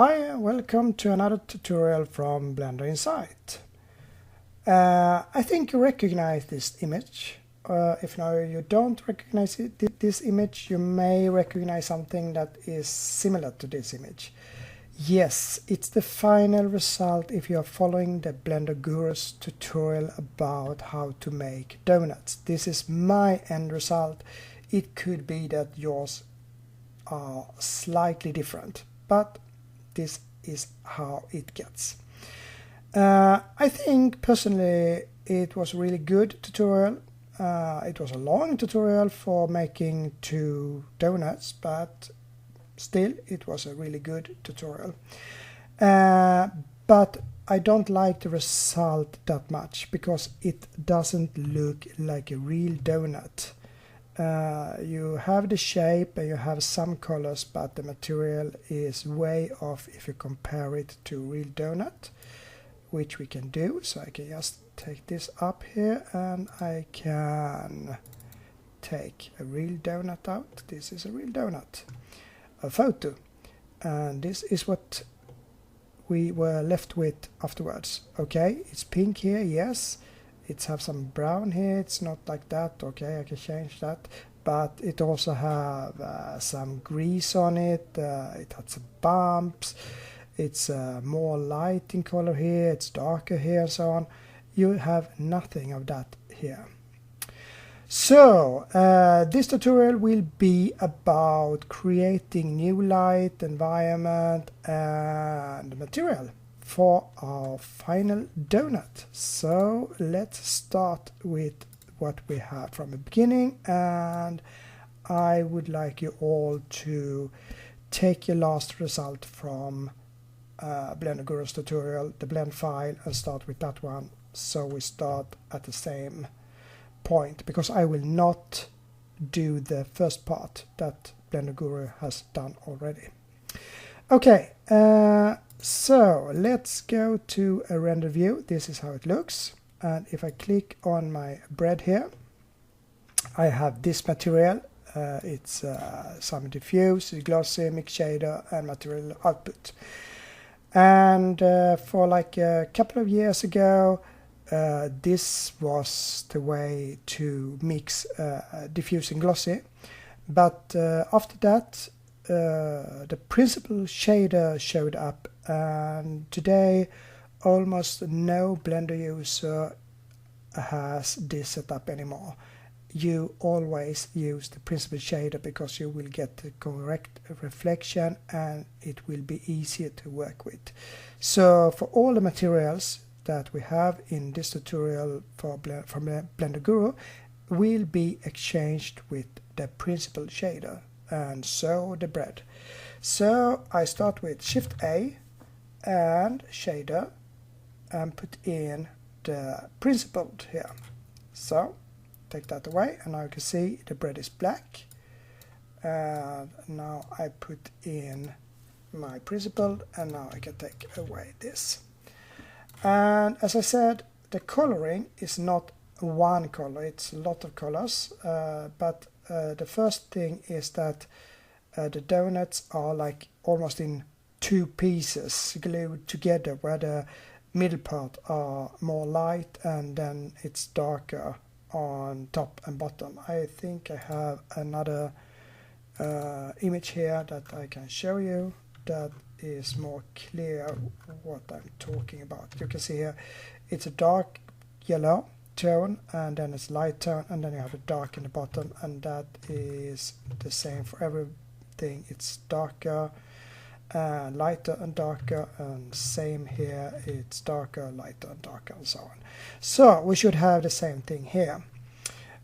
Hi and welcome to another tutorial from Blender Insight. I think you recognize this image. If now you don't recognize this image, you may recognize something that is similar to this image. Yes, it's the final result if you are following the Blender Guru's tutorial about how to make donuts. This is my end result. It could be that yours are slightly different, but this is how it gets. I think personally it was a really good tutorial. It was a long tutorial for making 2 donuts, but still it was a really good tutorial. But I don't like the result that much because it doesn't look like a real donut. You have the shape and you have some colors, but the material is way off if you compare it to real donut, which we can do. So I can just take this up here and I can take a real donut out. This is a real donut, a photo, and this is what we were left with afterwards. Okay, it's pink here, yes. It's have some brown here, it's not like that. Okay, I can change that, but it also have some grease on it. It has some bumps. It's more light in color here, it's darker here and so on. You have nothing of that here. So this tutorial will be about creating new light, environment and material for our final donut. So let's start with what we have from the beginning, and I would like you all to take your last result from Blender Guru's tutorial, the blend file, and start with that one, so we start at the same point, because I will not do the first part that Blender Guru has done already. Okay, so let's go to a render view. This is how it looks, and if I click on my bread here, I have this material. It's some diffuse, glossy, mix shader and material output. And for like a couple of years ago, this was the way to mix diffuse and glossy, but after that the principal shader showed up, and today almost no Blender user has this set up anymore. You always use the principal shader because you will get the correct reflection and it will be easier to work with. So for all the materials that we have in this tutorial from Blender Guru will be exchanged with the principal shader, and so the bread. So I start with Shift A and shader and put in the principled here. So take that away, and now you can see the bread is black. And now I put in my principled, and now I can take away this. And as I said, the coloring is not one color, it's a lot of colors, but the first thing is that the donuts are like almost in 2 pieces glued together, where the middle part are more light and then it's darker on top and bottom. I think I have another image here that I can show you that is more clear what I'm talking about. You can see here it's a dark yellow tone, and then it's light tone, and then you have a dark in the bottom, and that is the same for everything. It's darker, lighter and darker, and same here, it's darker, lighter and darker, and so on. So we should have the same thing here.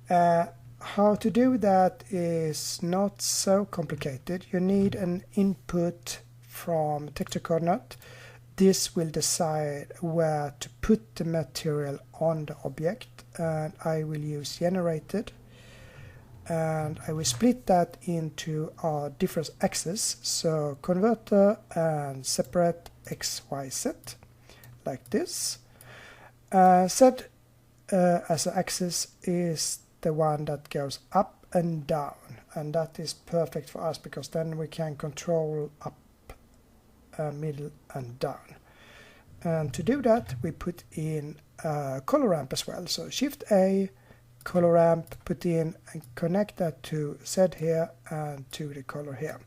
How to do that is not so complicated. You need an input from texture coordinate. This will decide where to put the material on the object, and I will use generated, and I will split that into our different axes, so converter and separate X, Y, Z, like this. Z as an axis is the one that goes up and down, and that is perfect for us because then we can control up middle and down. And to do that we put in a color ramp as well. So Shift A, color ramp, put in and connect that to Z here and to the color here.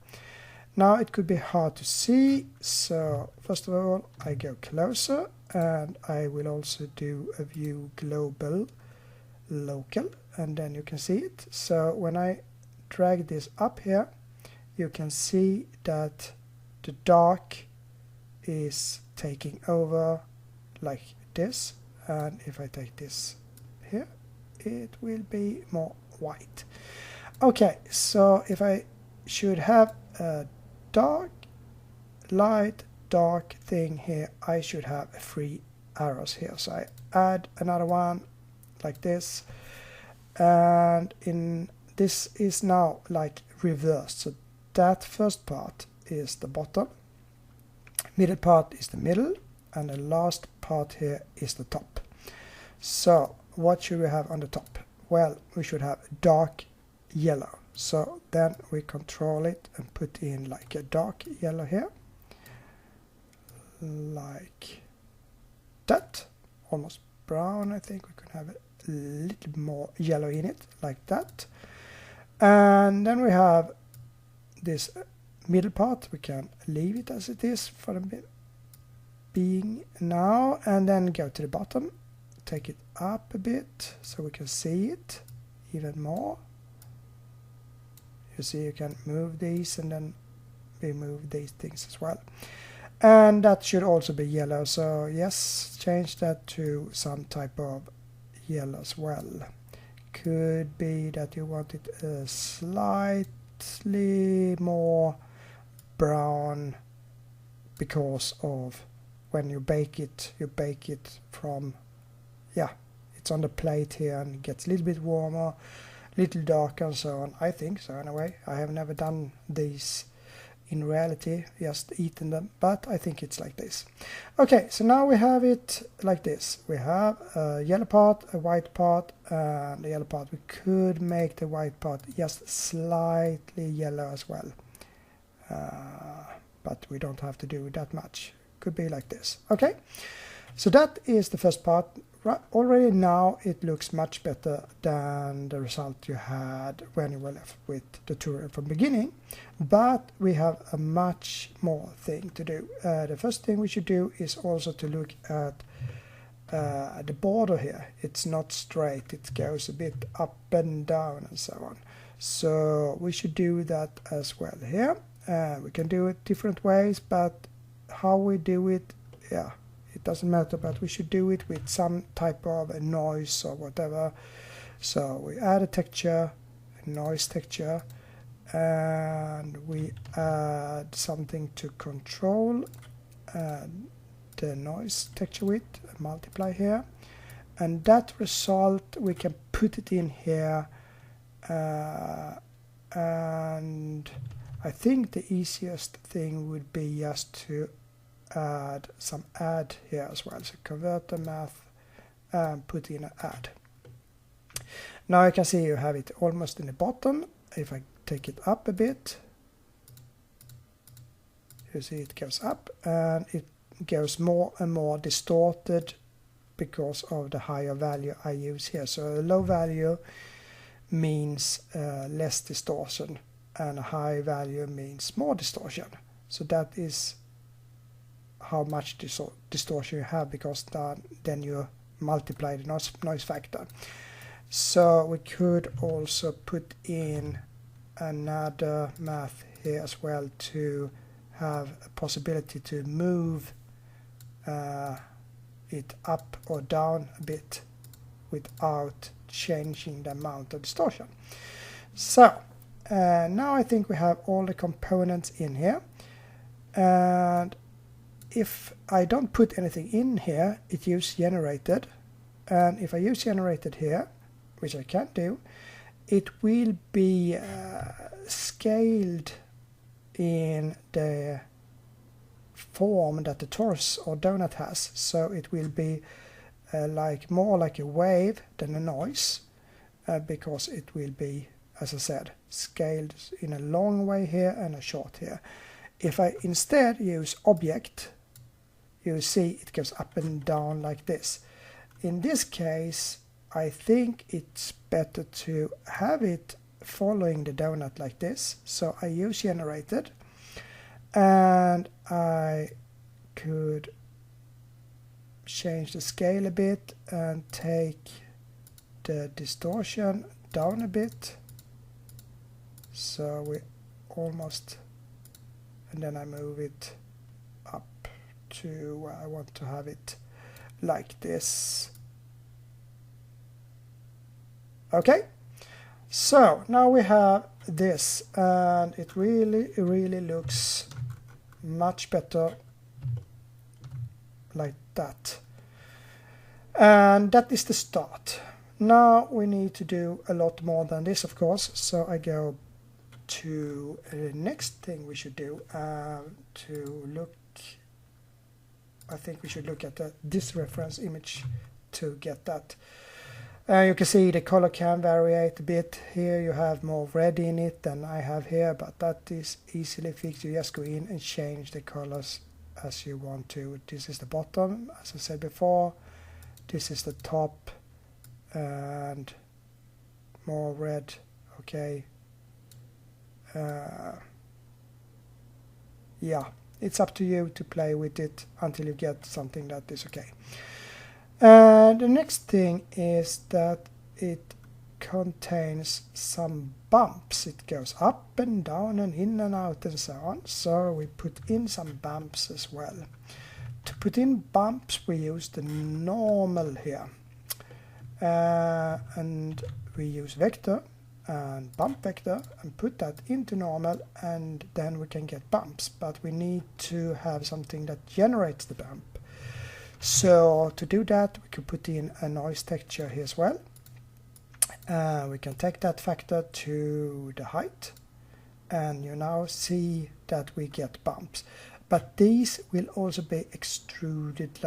Now it could be hard to see, so first of all I go closer and I will also do a view global local, and then you can see it. So when I drag this up here you can see that the dark is taking over like this, and if I take this here it will be more white. Okay, so if I should have a dark, light, dark thing here, I should have 3 arrows here. So I add another one like this, and this is now like reversed. So that first part is the bottom, middle part is the middle, and the last part here is the top. So what should we have on the top? Well, we should have dark yellow. So then we control it and put in like a dark yellow here, like that, almost brown. I think we could have a little more yellow in it, like that. And then we have this middle part. We can leave it as it is for the being now, and then go to the bottom, take it up a bit so we can see it even more. You see you can move these and then remove these things as well. And that should also be yellow, so yes, change that to some type of yellow as well. Could be that you want it slightly more brown because of when you bake it from, yeah, it's on the plate here and it gets a little bit warmer, little darker and so on. I think so anyway. I have never done these in reality, just eaten them, but I think it's like this. Okay, so now we have it like this. We have a yellow part, a white part, and the yellow part. We could make the white part just slightly yellow as well, but we don't have to do that much. Could be like this. Okay, so that is the first part. Already now it looks much better than the result you had when you were left with the tutorial from the beginning, but we have a much more thing to do. The first thing we should do is also to look at the border here. It's not straight, it goes a bit up and down and so on. So we should do that as well here. We can do it different ways, but how we do it, yeah, it doesn't matter, but we should do it with some type of a noise or whatever. So we add a texture, a noise texture, and we add something to control the noise texture with, multiply here, and that result we can put it in here, and I think the easiest thing would be just to add some add here as well. So convert the math and put in an add. Now you can see you have it almost in the bottom. If I take it up a bit, you see it goes up and it goes more and more distorted because of the higher value I use here. So a low value means less distortion and a high value means more distortion. So that is how much distortion you have, because then you multiply the noise factor. So we could also put in another math here as well to have a possibility to move it up or down a bit without changing the amount of distortion. So now I think we have all the components in here, and if I don't put anything in here, it uses generated, and if I use generated here, which I can do, it will be scaled in the form that the torus or donut has. So it will be more like a wave than a noise, because it will be, as I said, scaled in a long way here and a short here. If I instead use object, you see it goes up and down like this. In this case, I think it's better to have it following the donut like this. So I use generated, and I could change the scale a bit and take the distortion down a bit. So we almost, and then I move it up to where I want to have it like this. Okay, so now we have this, and it really looks much better like that. And that is the start. Now we need to do a lot more than this, of course, so I go to the next thing we should do, to look, I think we should look at this reference image to get that. You can see the color can vary a bit. Here you have more red in it than I have here, but that is easily fixed. You just go in and change the colors as you want to. This is the bottom, as I said before. This is the top, and more red. Okay. Yeah, it's up to you to play with it until you get something that is okay. The next thing is that it contains some bumps. It goes up and down and in and out and so on. So we put in some bumps as well. To put in bumps, we use the normal here. And we use vector and bump vector and put that into normal, and then we can get bumps. But we need to have something that generates the bump. So to do that, we can put in a noise texture here as well. We can take that factor to the height, and you now see that we get bumps. But these will also be extruded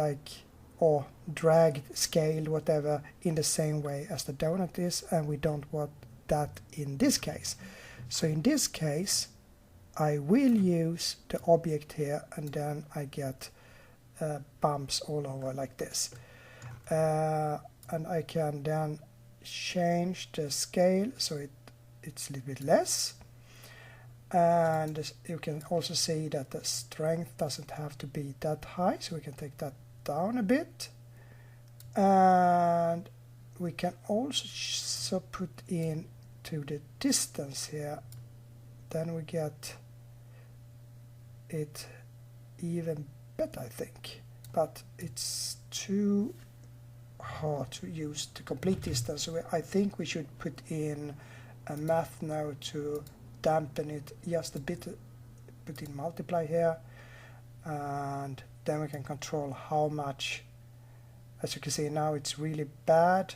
or dragged, scaled, whatever, in the same way as the donut is, and we don't want that in this case. So in this case, I will use the object here, and then I get bumps all over like this, and I can then change the scale so it's a little bit less, and you can also see that the strength doesn't have to be that high, so we can take that down a bit, and we can also put in to the distance here, then we get it even better, I think, but it's too hard to use the complete distance, so I think we should put in a math node to dampen it just a bit. Put in multiply here, and then we can control how much. As you can see now, it's really bad,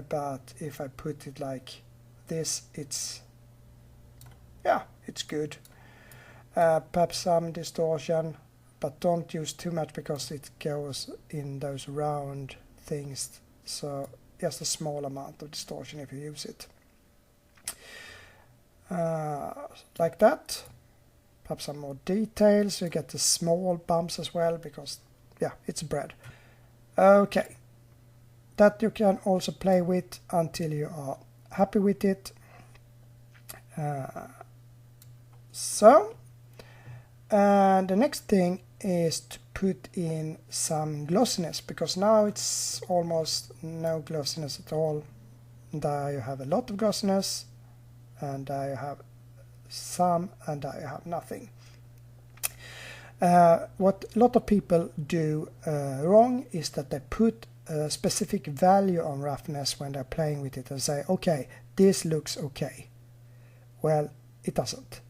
but if I put it like this, it's good. Perhaps some distortion, but don't use too much because it goes in those round things, so just a small amount of distortion if you use it. Like that. Perhaps some more details. You get the small bumps as well because it's bread. Okay, that you can also play with until you are happy with it. And the next thing is to put in some glossiness, because now it's almost no glossiness at all. There you have a lot of glossiness, and there you have some, and there you have nothing. What a lot of people do wrong is that they put a specific value on roughness when they're playing with it and say, okay, this looks okay. Well, it doesn't,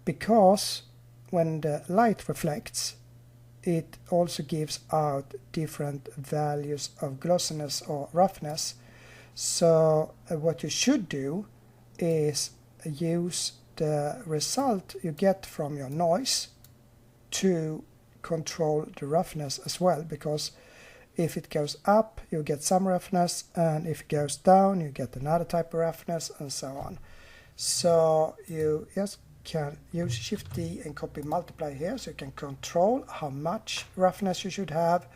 because when the light reflects, it also gives out different values of glossiness or roughness. So what you should do is use the result you get from your noise to control the roughness as well, because if it goes up you get some roughness, and if it goes down you get another type of roughness, and so on. So you just can use Shift D and copy multiply here, so you can control how much roughness you should have,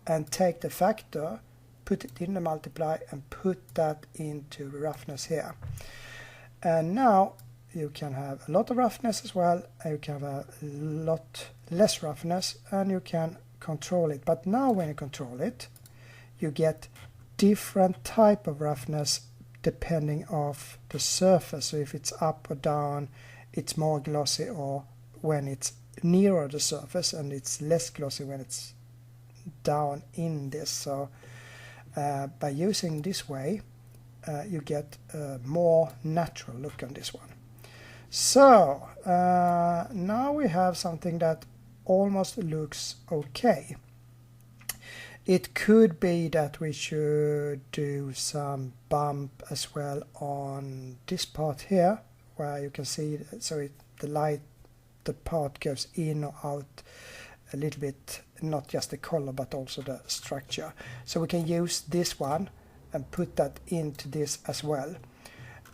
and take the factor, put it in the multiply, and put that into the roughness here. And now you can have a lot of roughness as well, and you can have a lot less roughness, and you can control it. But now when you control it, you get different type of roughness depending of the surface. So if it's up or down, it's more glossy, or when it's nearer the surface, and it's less glossy when it's down in this. So by using this way, you get a more natural look on this one. So now we have something that almost looks okay. It could be that we should do some bump as well on this part here, where you can see, so the part goes in or out a little bit, not just the color but also the structure. So we can use this one and put that into this as well.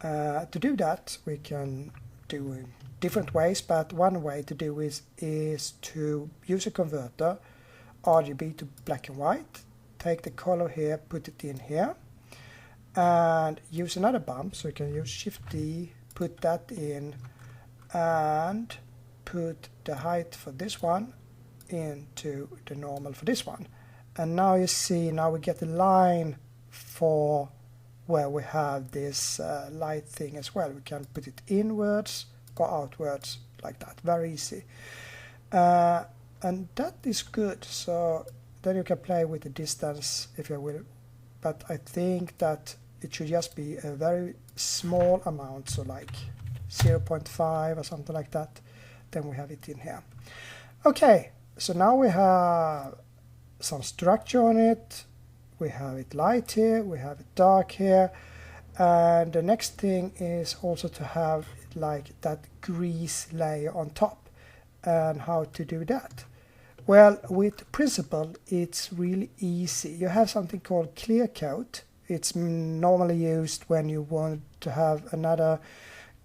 To do that, we can do different ways, but one way to do is to use a converter, RGB to black and white, take the color here, put it in here, and use another bump. So you can use Shift D, put that in, and put the height for this one into the normal for this one. And now you see, now we get a line for where we have this light thing as well. We can put it inwards or outwards like that, very easy. And that is good. So then you can play with the distance if you will, but I think that it should just be a very small amount, so like 0.5 or something like that. Then we have it in here. Okay, so now we have some structure on it. We have it light here, we have it dark here, and the next thing is also to have like that grease layer on top. And how to do that? Well, with Principle it's really easy. You have something called clear coat. It's normally used when you want to have another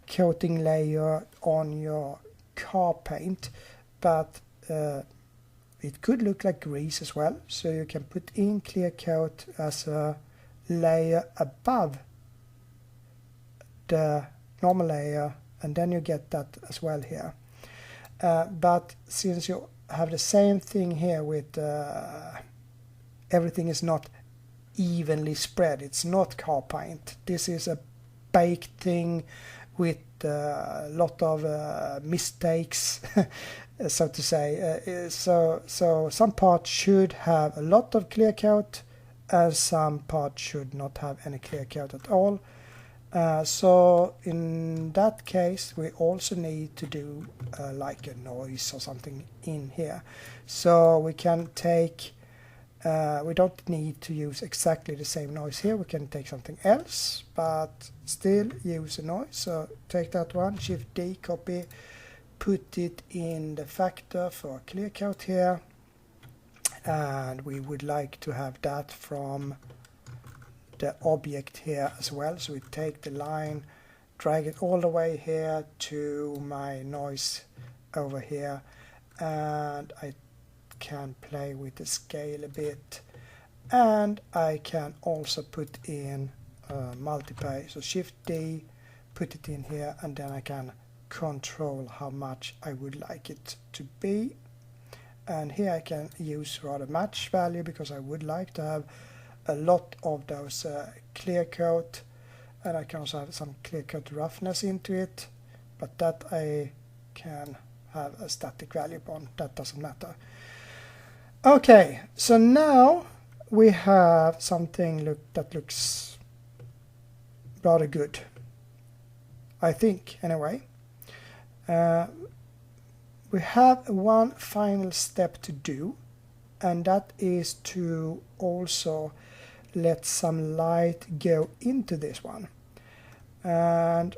coating layer on your car paint, but it could look like grease as well. So you can put in clear coat as a layer above the normal layer, and then you get that as well here. But since you have the same thing here with everything is not evenly spread, it's not car paint. This is a baked thing with a lot of mistakes, so to say. So some parts should have a lot of clear coat, and some parts should not have any clear coat at all. So in that case we also need to do like a noise or something in here. So we can take, we don't need to use exactly the same noise here, we can take something else but still use a noise. So take that one, Shift D, copy, put it in the factor for clear coat here, and we would like to have that from the object here as well. So we take the line, drag it all the way here to my noise over here, and I can play with the scale a bit, and I can also put in multiply. So Shift D, put it in here, and then I can control how much I would like it to be. And here I can use rather match value, because I would like to have a lot of those clear coat, and I can also have some clear coat roughness into it, but that I can have a static value on, that doesn't matter. Okay, so now we have something that looks rather good, I think, anyway. We have one final step to do, and that is to also let some light go into this one. And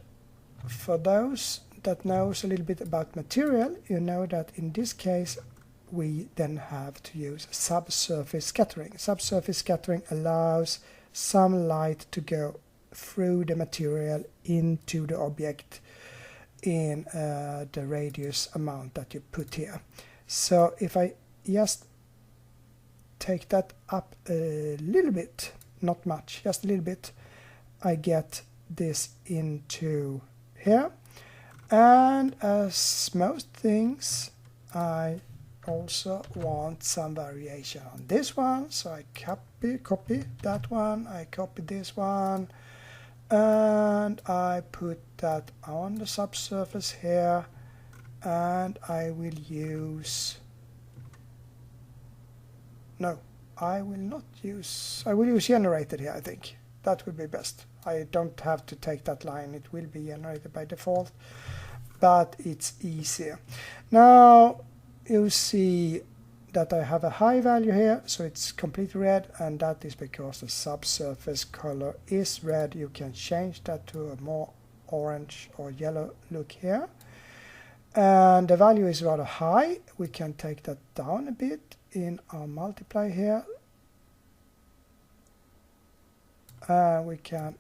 for those that knows a little bit about material, you know that in this case we then have to use subsurface scattering. Subsurface scattering allows some light to go through the material into the object in the radius amount that you put here. So if I just take that up a little bit, not much, just a little bit, I get this into here. And as most things, I also want some variation on this one, so I copy that one, I copy this one, and I put that on the subsurface here, and I will use, no, I will not use, I will use generated here, I think. That would be best. I don't have to take that line, it will be generated by default, but it's easier. Now you see that I have a high value here, so it's completely red, and that is because the subsurface color is red. You can change that to a more orange or yellow look here. And the value is rather high. We can take that down a bit in our multiply here. We can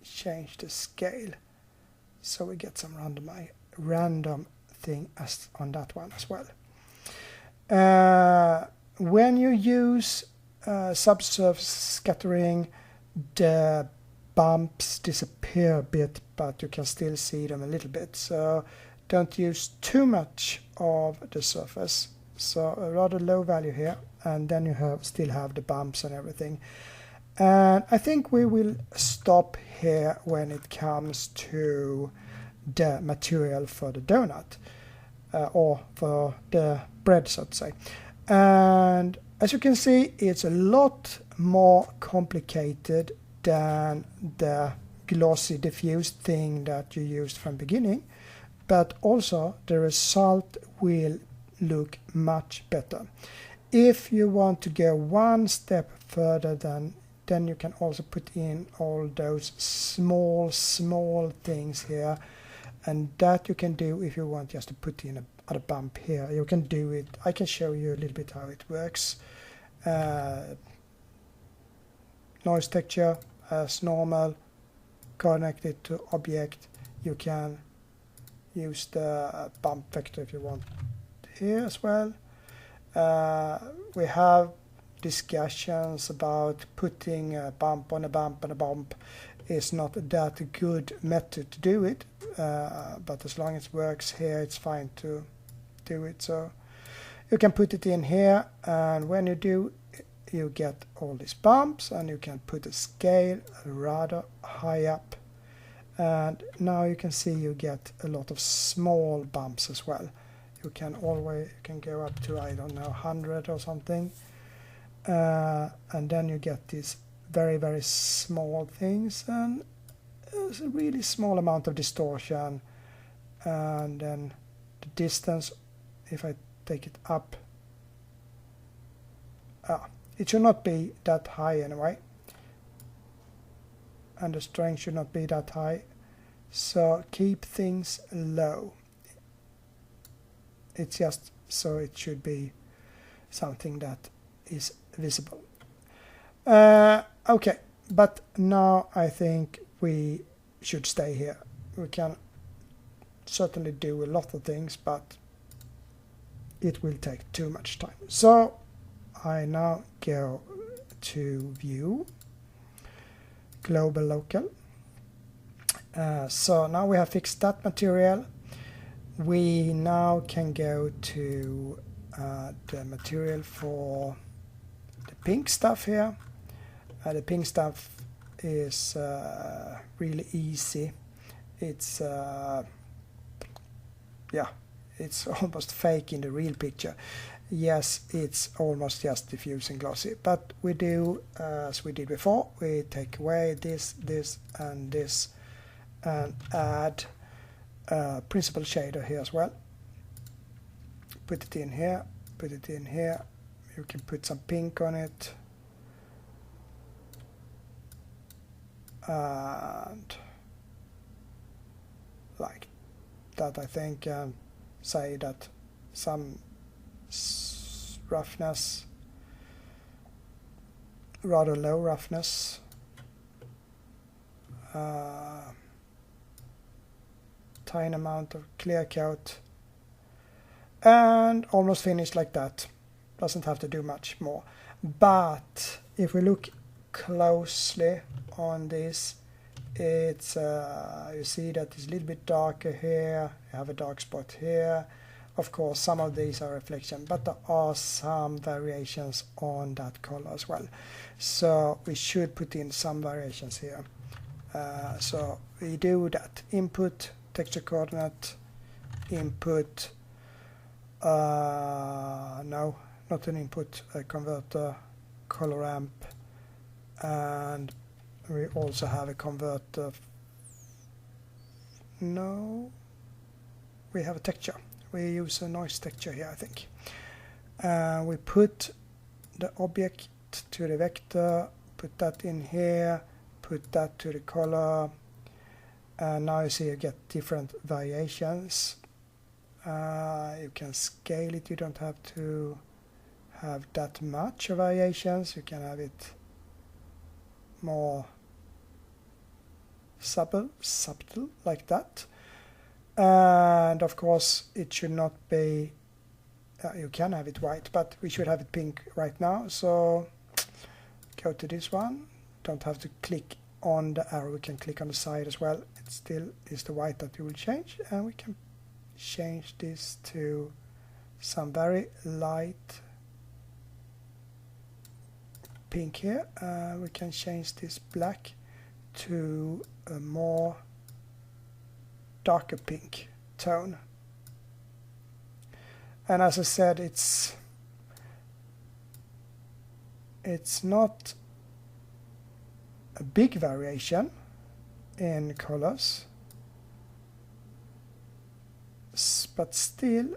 change the scale, so we get some random thing as on that one as well. When you use subsurface scattering, the bumps disappear a bit, but you can still see them a little bit. So don't use too much of the surface. So a rather low value here, and then you still have the bumps and everything. And I think we will stop here when it comes to the material for the donut, or for the bread, so to say. And as you can see, it's a lot more complicated than the glossy diffused thing that you used from beginning, but also the result will look much better. If you want to go one step further, then you can also put in all those small things here, and that you can do if you want just to put in a bump here. You can do it. I can show you a little bit how it works. Noise texture as normal, connect it to object. You can use the bump vector if you want here as well. We have discussions about putting a bump on a bump, and a bump is not that good method to do it, but as long as it works here, it's fine to do it. So you can put it in here, and when you do, you get all these bumps, and you can put a scale rather high up, and now you can see you get a lot of small bumps as well. You can go up to, I don't know, 100 or something, and then you get these very small things, and it's a really small amount of distortion. And then the distance, if I take it up, it should not be that high anyway, and the strength should not be that high, so keep things low. It's just so it should be something that is visible. Okay, but now I think we should stay here. We can certainly do a lot of things, but it will take too much time. So I now go to view, global local. So now we have fixed that material. We now can go to the material for the pink stuff here. The pink stuff is really easy. It's it's almost fake in the real picture. Yes, it's almost just diffuse and glossy, but we do as we did before. We take away this, and this, and add principal shader here as well. Put it in here, put it in here. You can put some pink on it, and like that, I think, and say that some roughness, rather low roughness, tiny amount of clear coat, and almost finished like that. Doesn't have to do much more. But if we look closely on this, it's you see that it's a little bit darker here. You have a dark spot here. Of course, some of these are reflection, but there are some variations on that color as well. So we should put in some variations here. So we do that. Input, texture coordinate, input, no, not an input, a converter, color amp, and we also have a converter. No, we have a texture. We use a noise texture here, I think. We put the object to the vector, put that in here, put that to the color, and now you see you get different variations. You can scale it. You don't have to have that much variations. You can have it more subtle like that. And of course it should not be, you can have it white, but we should have it pink right now. So go to this one. Don't have to click on the arrow, we can click on the side as well. It still is the white that you will change, and we can change this to some very light pink here. We can change this black to a more darker pink tone. And as I said, it's not a big variation in colors, but still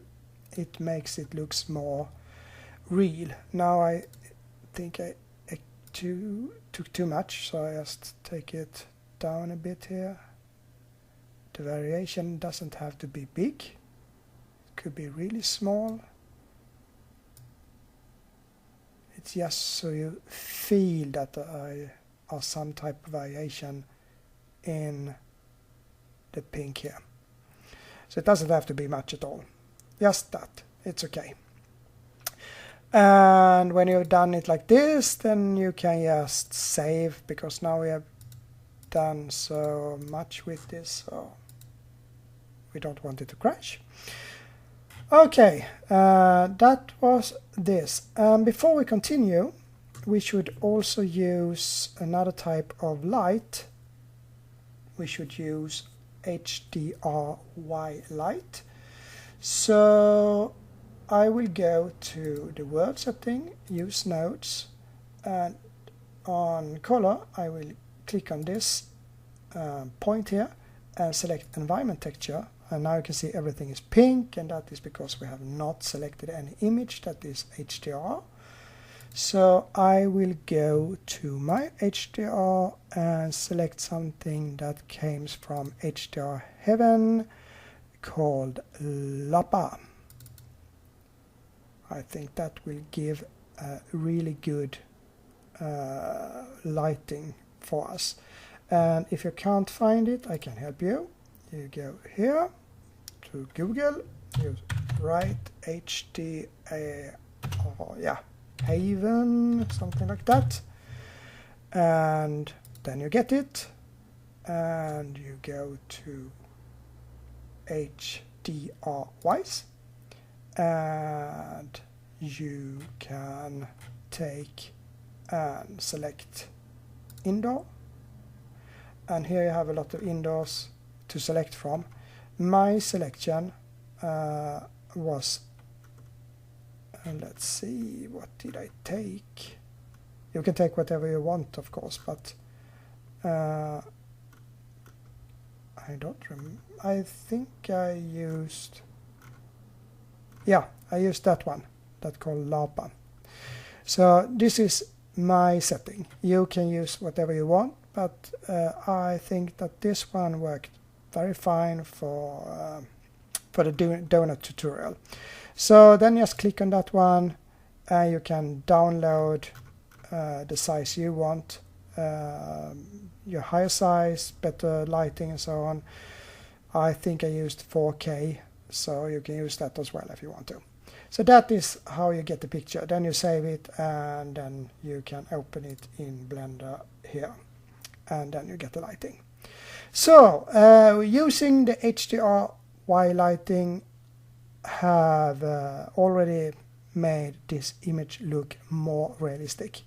it makes it looks more real. Now I think I took too much, so I just take it down a bit here. The variation doesn't have to be big, it could be really small. It's just so you feel that there are some type of variation in the pink here. So it doesn't have to be much at all, just that, it's okay. And when you've done it like this, then you can just save, because now we have done so much with this, so we don't want it to crash. Okay, that was this. Before we continue, we should also use another type of light. We should use HDRI light. So I will go to the word setting, use nodes, and on color I will click on this point here and select environment texture, and now you can see everything is pink, and that is because we have not selected any image that is HDR. So I will go to my HDR and select something that came from HDR Heaven called Lapa. I think that will give a really good lighting for us. And if you can't find it, I can help you. You go here to Google, you write Haven, something like that, and then you get it, and you go to HDRIs, and you can take and select indoor, and here you have a lot of indoors to select from. My selection was, and let's see, what did I take? You can take whatever you want, of course, but I don't remember. I think I used, yeah, I used that one, that called Lapa. So this is my setting. You can use whatever you want, but I think that this one worked very fine for the donut tutorial. So then just click on that one, and you can download the size you want, your higher size, better lighting and so on. I think I used 4K, so you can use that as well if you want to. So that is how you get the picture. Then you save it, and then you can open it in Blender here, and then you get the lighting. So using the HDRI lighting have already made this image look more realistic,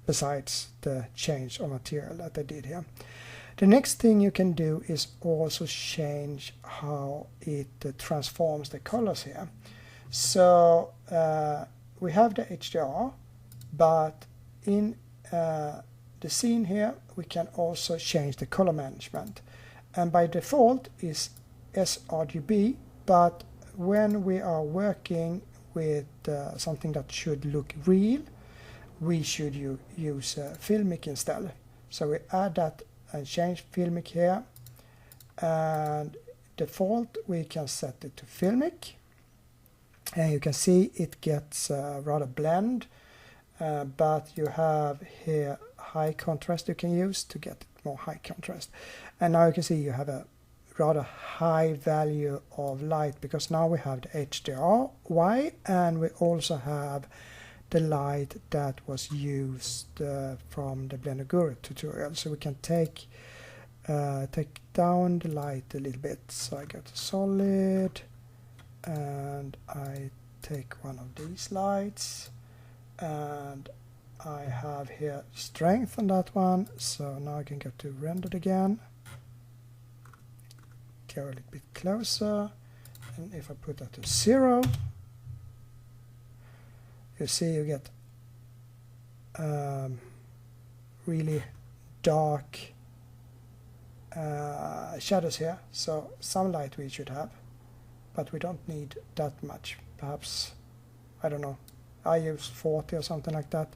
besides the change of material that I did here. The next thing you can do is also change how it transforms the colors here. So we have the HDR, but in the scene here we can also change the color management, and by default is sRGB, but when we are working with something that should look real, we should use Filmic instead. So we add that and change Filmic here, and default we can set it to Filmic, and you can see it gets rather blend, but you have here high contrast you can use to get more high contrast. And now you can see you have a rather high value of light, because now we have the HDRI, and we also have the light that was used from the Blender Guru tutorial. So we can take down the light a little bit. So I go to solid, and I take one of these lights, and I have here strength on that one. So now I can go to rendered again, go a little bit closer, and if I put that to 0, you see you get really dark shadows here. So some light we should have, but we don't need that much. Perhaps, I don't know, I use 40 or something like that.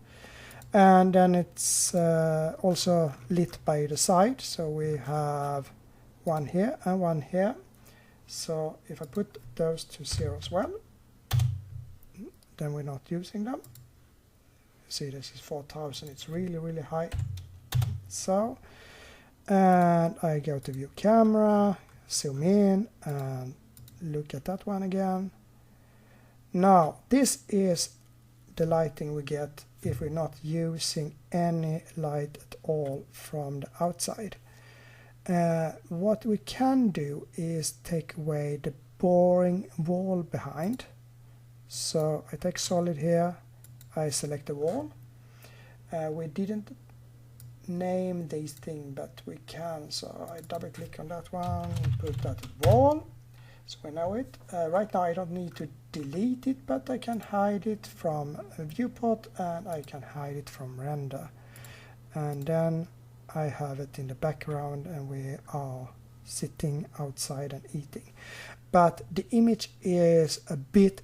And then it's also lit by the side, so we have one here and one here. So if I put those to 0 as well, then we're not using them. See, this is 4000, it's really high. So, and I go to view camera, zoom in, and look at that one again. Now this is the lighting we get if we're not using any light at all from the outside. What we can do is take away the boring wall behind. So I take solid here, I select the wall. We didn't name these things, but we can. So I double click on that one, put that wall, so we know it. Right now I don't need to delete it, but I can hide it from a viewport, and I can hide it from render. And then I have it in the background, and we are sitting outside and eating. But the image is a bit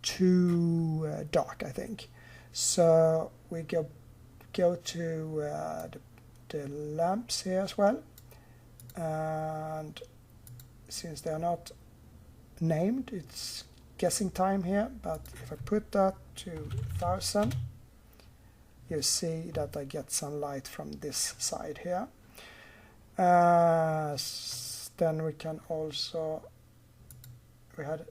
too dark, I think. So we go to the lamps here as well, and since they are not named, it's guessing time here, but if I put that to 1000, you see that I get some light from this side here. Then we can also, we had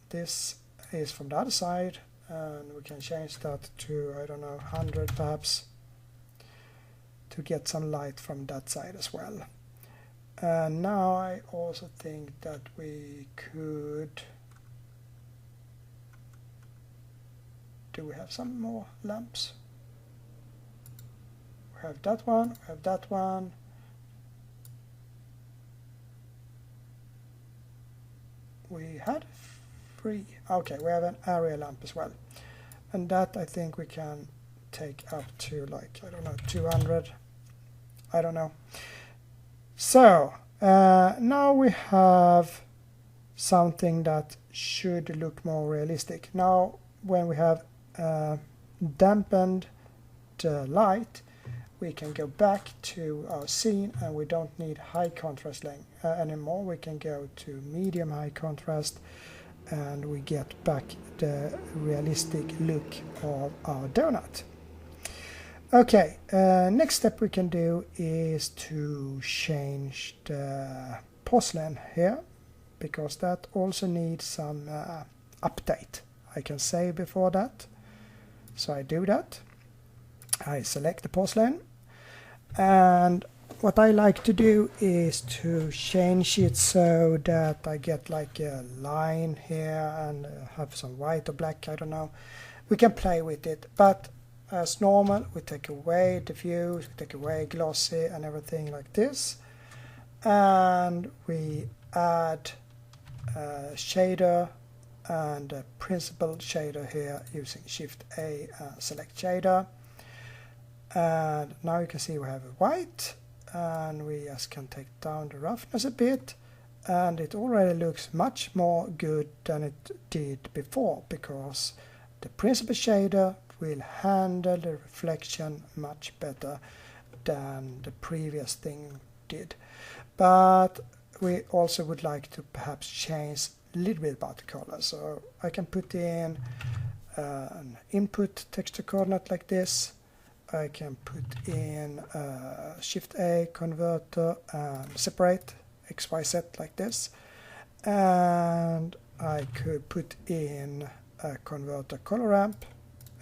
this is from the other side, and we can change that to, I don't know, 100 perhaps, to get some light from that side as well. And now I also think that we could, do we have some more lamps? We have that one, we have that one. We had 3. Okay, we have an area lamp as well. And that I think we can take up to, like, I don't know, 200. I don't know. So now we have something that should look more realistic. Now when we have dampened the light, we can go back to our scene, and we don't need high contrast anymore. We can go to medium high contrast, and we get back the realistic look of our donut. Okay, next step we can do is to change the porcelain here, because that also needs some update, I can say, before that. So I do that. I select the porcelain, and what I like to do is to change it so that I get like a line here and have some white or black, I don't know. We can play with it, but as normal we take away diffuse, we take away glossy and everything like this, and we add a shader and a principled shader here using Shift A and select shader. And now you can see we have a white, and we just can take down the roughness a bit, and it already looks much more good than it did before, because the principled shader will handle the reflection much better than the previous thing did. But we also would like to perhaps change a little bit about the color, so I can put in an input texture coordinate like this. I can put in a Shift A converter and separate XYZ like this, and I could put in a converter color ramp,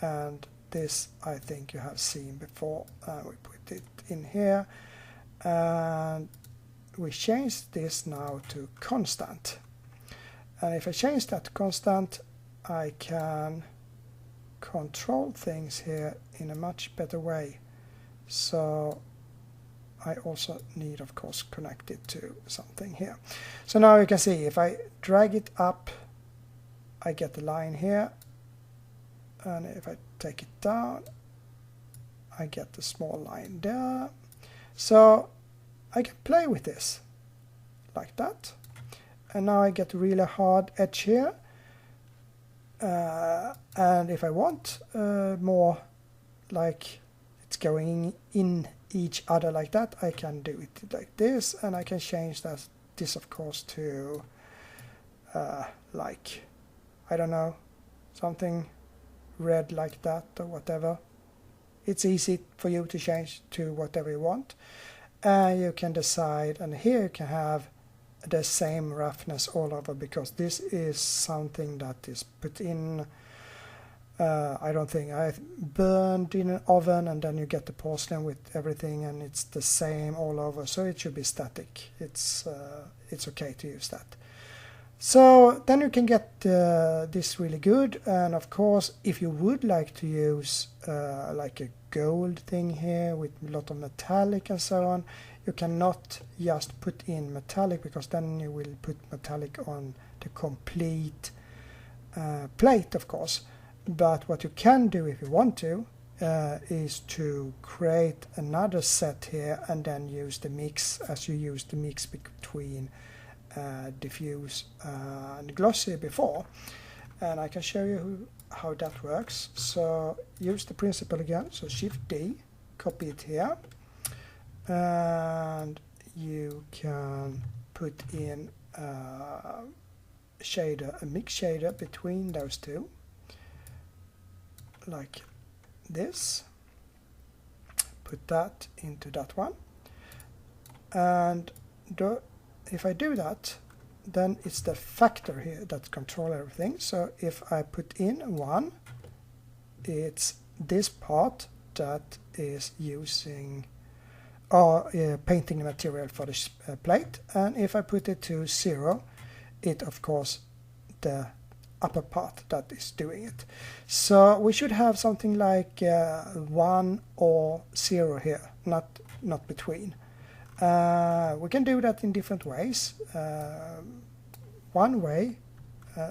and this I think you have seen before. We put it in here, and we change this now to constant, and if I change that to constant, I can control things here in a much better way. So I also need, of course, connect it to something here. So now you can see if I drag it up, I get the line here, and if I take it down, I get the small line there. So I can play with this like that, and now I get a really hard edge here. And if I want more like it's going in each other like that, I can do it like this, and I can change this of course to like, I don't know, something red like that or whatever. It's easy for you to change to whatever you want, and you can decide, and here you can have the same roughness all over, because this is something that is put in, I don't think, I burned in an oven, and then you get the porcelain with everything, and it's the same all over, so it should be static. It's okay to use that. So then you can get this really good, and of course if you would like to use like a gold thing here with a lot of metallic and so on, you cannot just put in metallic, because then you will put metallic on the complete plate, of course. But what you can do if you want to is to create another set here and then use the mix as you used the mix between diffuse and glossy before. And I can show you how that works. So use the principle again, so Shift D, copy it here, and you can put in a shader, a mix shader between those two, like this. Put that into that one, and if I do that, then it's the factor here that controls everything. So if I put in 1, it's this part that is using or painting the material for the plate, and if I put it to 0, it of course the upper part that is doing it. So we should have something like 1 or 0 here, not between. We can do that in different ways. One way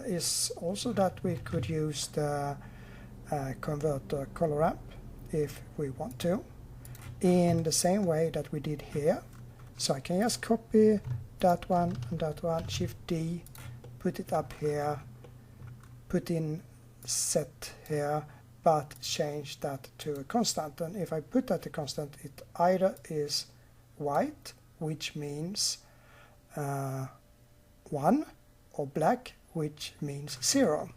is also that we could use the converter color ramp if we want to, in the same way that we did here. So I can just copy that one and that one, Shift D, put it up here, put in set here, but change that to a constant. And if I put that to constant, it either is white, which means 1, or black, which means 0.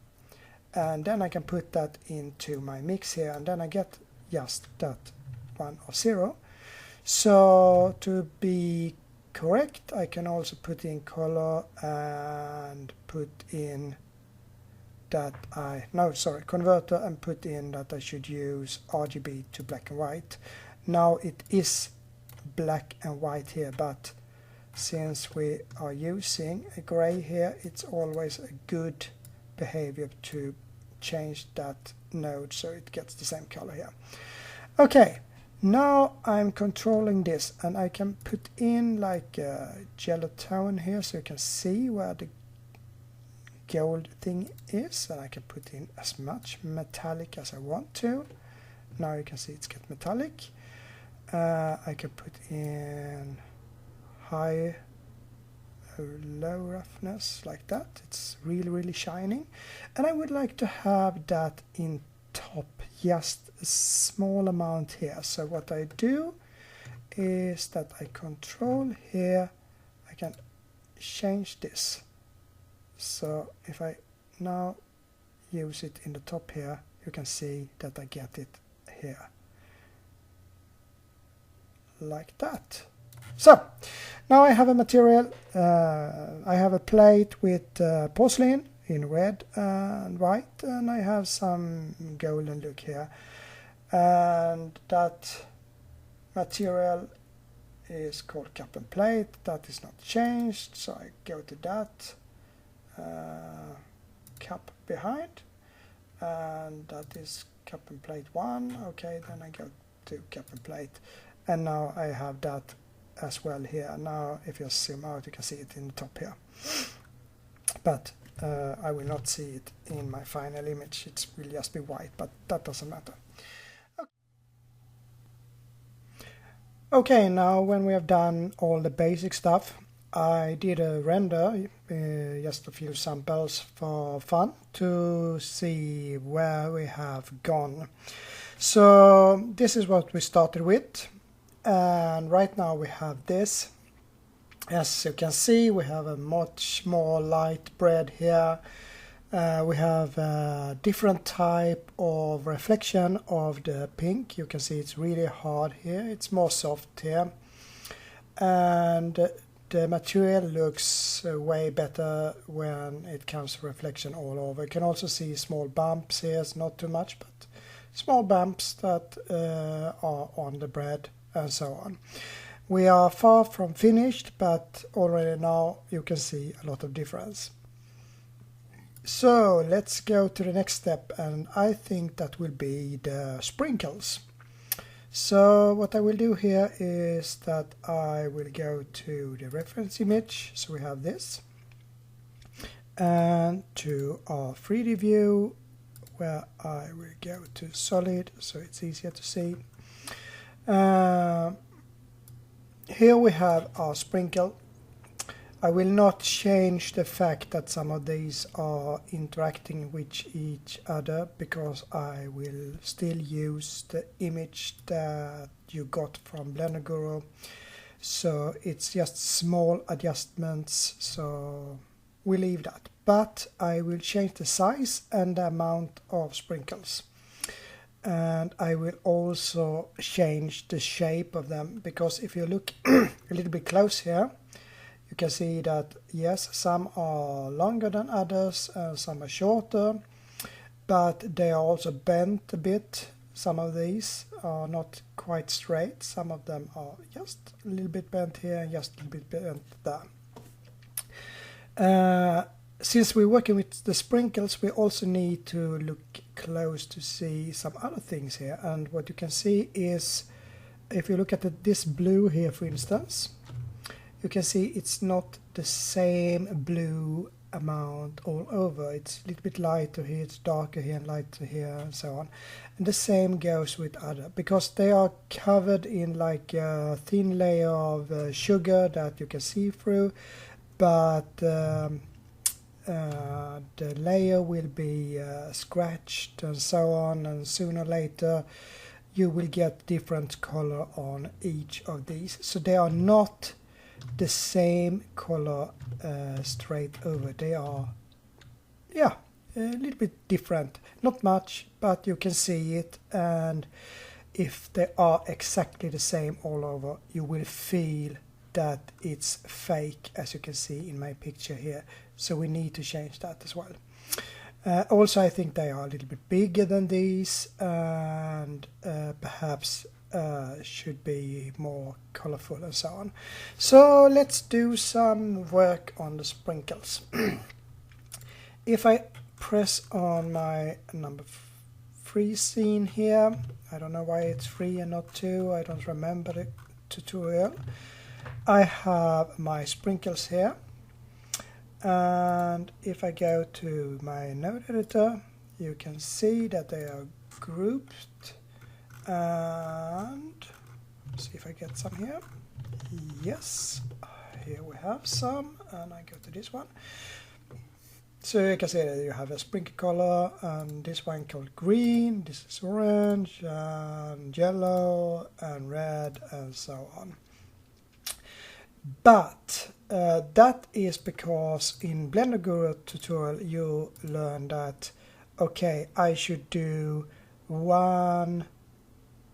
And then I can put that into my mix here, and then I get just that 1 or 0. So to be correct, I can also put in color and put in that converter, and put in that I should use RGB to black and white. Now it is black and white here, but since we are using a gray here, it's always a good behavior to change that node so it gets the same color here. Okay, now I'm controlling this, and I can put in like a yellow tone here so you can see where the gold thing is, and I can put in as much metallic as I want to. Now you can see it's get metallic. I can put in high or low roughness like that. It's really shining, and I would like to have that in top, just a small amount here. So what I do is that I control here, I can change this. So if I now use it in the top here, you can see that I get it here like that. So now I have a material, I have a plate with porcelain in red and white, and I have some golden look here, and that material is called cap and plate. That is not changed, so I go to that, cap behind, and that is cap and plate 1. Okay, then I go to cap and plate, and now I have that as well here. Now if you zoom out, you can see it in the top here, but I will not see it in my final image. It will just be white, but that doesn't matter. Okay, now when we have done all the basic stuff, I did a render, just a few samples for fun to see where we have gone. So this is what we started with, and right now we have this. As you can see, we have a much more light bread here. We have a different type of reflection of the pink. You can see it's really hard here. It's more soft here. And the material looks way better when it comes to reflection all over. You can also see small bumps here. It's not too much, but small bumps that are on the bread and so on. We are far from finished, but already now you can see a lot of difference. So let's go to the next step, and I think that will be the sprinkles. So what I will do here is that I will go to the reference image, so we have this, and to our 3D view, where I will go to solid so it's easier to see. Here we have our sprinkle. I will not change the fact that some of these are interacting with each other, because I will still use the image that you got from Blender Guru. So it's just small adjustments, so we leave that. But I will change the size and the amount of sprinkles. And I will also change the shape of them, because if you look a little bit close here, you can see that yes, some are longer than others and some are shorter, but they are also bent a bit. Some of these are not quite straight, some of them are just a little bit bent here and just a little bit bent there. Since we're working with the sprinkles, we also need to look close to see some other things here. And what you can see is, if you look at this blue here, for instance, you can see it's not the same blue amount all over. It's a little bit lighter here, it's darker here and lighter here, and so on. And the same goes with other, because they are covered in like a thin layer of sugar that you can see through, but the layer will be scratched and so on, and sooner or later you will get different color on each of these. So they are not the same color straight over. They are, yeah, a little bit different. Not much, but you can see it, and if they are exactly the same all over, you will feel that it's fake, as you can see in my picture here. So we need to change that as well. Also, I think they are a little bit bigger than these, and perhaps should be more colorful and so on. So let's do some work on the sprinkles. If I press on my number 3 scene here, I don't know why it's 3 and not 2, I don't remember the tutorial. I have my sprinkles here, and if I go to my node editor, you can see that they are grouped, and see if I get some here. Yes, here we have some, and I go to this one. So you can see that you have a sprinkle color, and this one called green, this is orange, and yellow, and red, and so on. But that is because in Blender Guru tutorial you learn that, okay, I should do one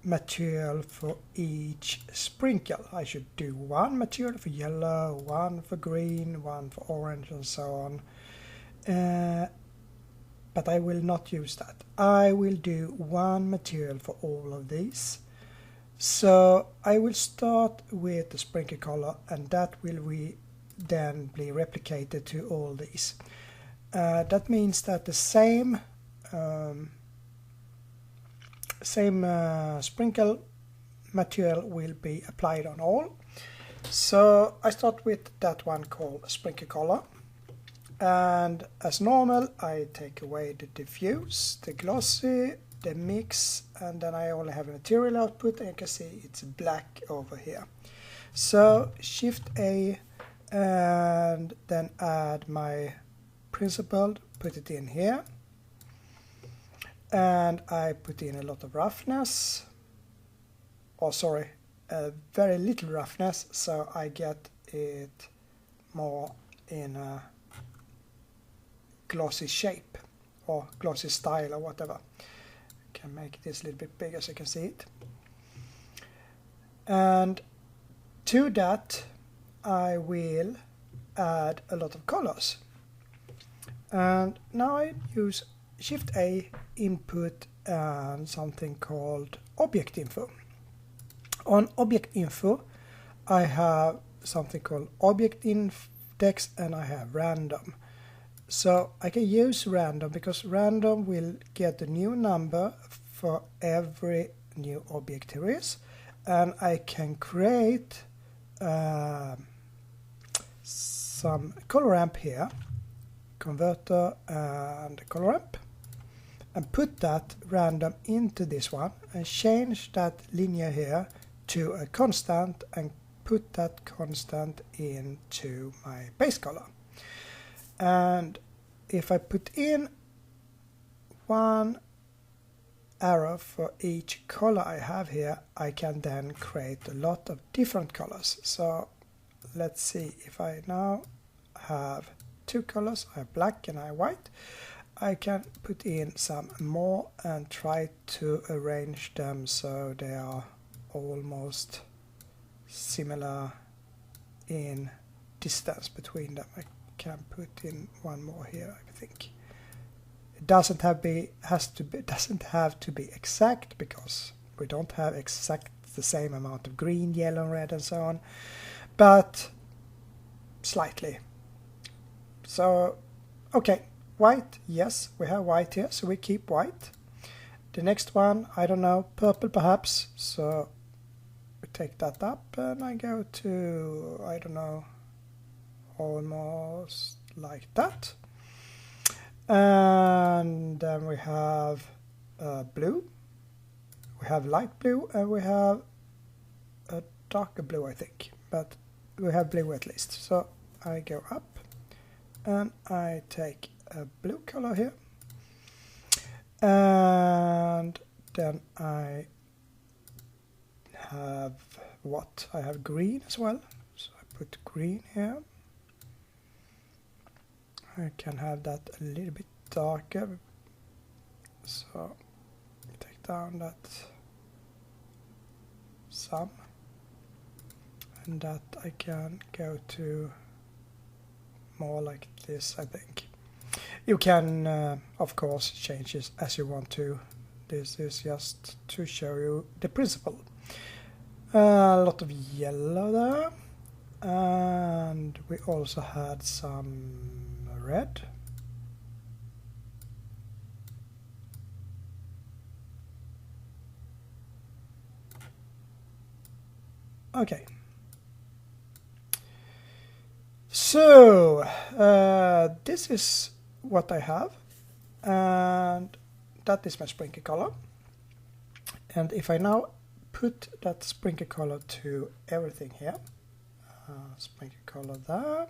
material for each sprinkle. I should do one material for yellow, one for green, one for orange, and so on. But I will not use that. I will do one material for all of these. So I will start with the sprinkle color, and that will then be replicated to all these. That means that the same sprinkle material will be applied on all. So I start with that one called sprinkle color. And as normal, I take away the diffuse, the glossy, the mix, and then I only have a material output, and you can see it's black over here. So Shift A, and then add my principled, put it in here, and I put in a lot of roughness, or sorry, very little roughness, so I get it more in a glossy shape or glossy style or whatever. Can make this a little bit bigger so you can see it. And to that I will add a lot of colors. And now I use Shift A, input, and something called object info. On object info I have something called object index, and I have random. So I can use random because random will get a new number for every new object there is, and I can create some color ramp here, converter and color ramp, and put that random into this one and change that linear here to a constant and put that constant into my base color. And if I put in one arrow for each color I have here, I can then create a lot of different colors. So let's see, if I now have two colors, I have black and I have white, I can put in some more and try to arrange them so they are almost similar in distance between them. I can put in one more here, I think. It doesn't have to be exact, because we don't have exact the same amount of green, yellow, red, and so on, but slightly. So okay, white, yes, we have white here, so we keep white. The next one, I don't know, purple perhaps, so we take that up and I go to, I don't know, almost like that. And then we have blue, we have light blue, and we have a darker blue, I think, but we have blue at least. So I go up and I take a blue color here, and then I have what? I have green as well, so I put green here. I can have that a little bit darker, so take down that some, and that I can go to more like this, I think. You can of course change this as you want to. This is just to show you the principle. A lot of yellow there, and we also had some red. Okay. So this is what I have, and that is my sprinkle color. And if I now put that sprinkle color to everything here, sprinkle color there,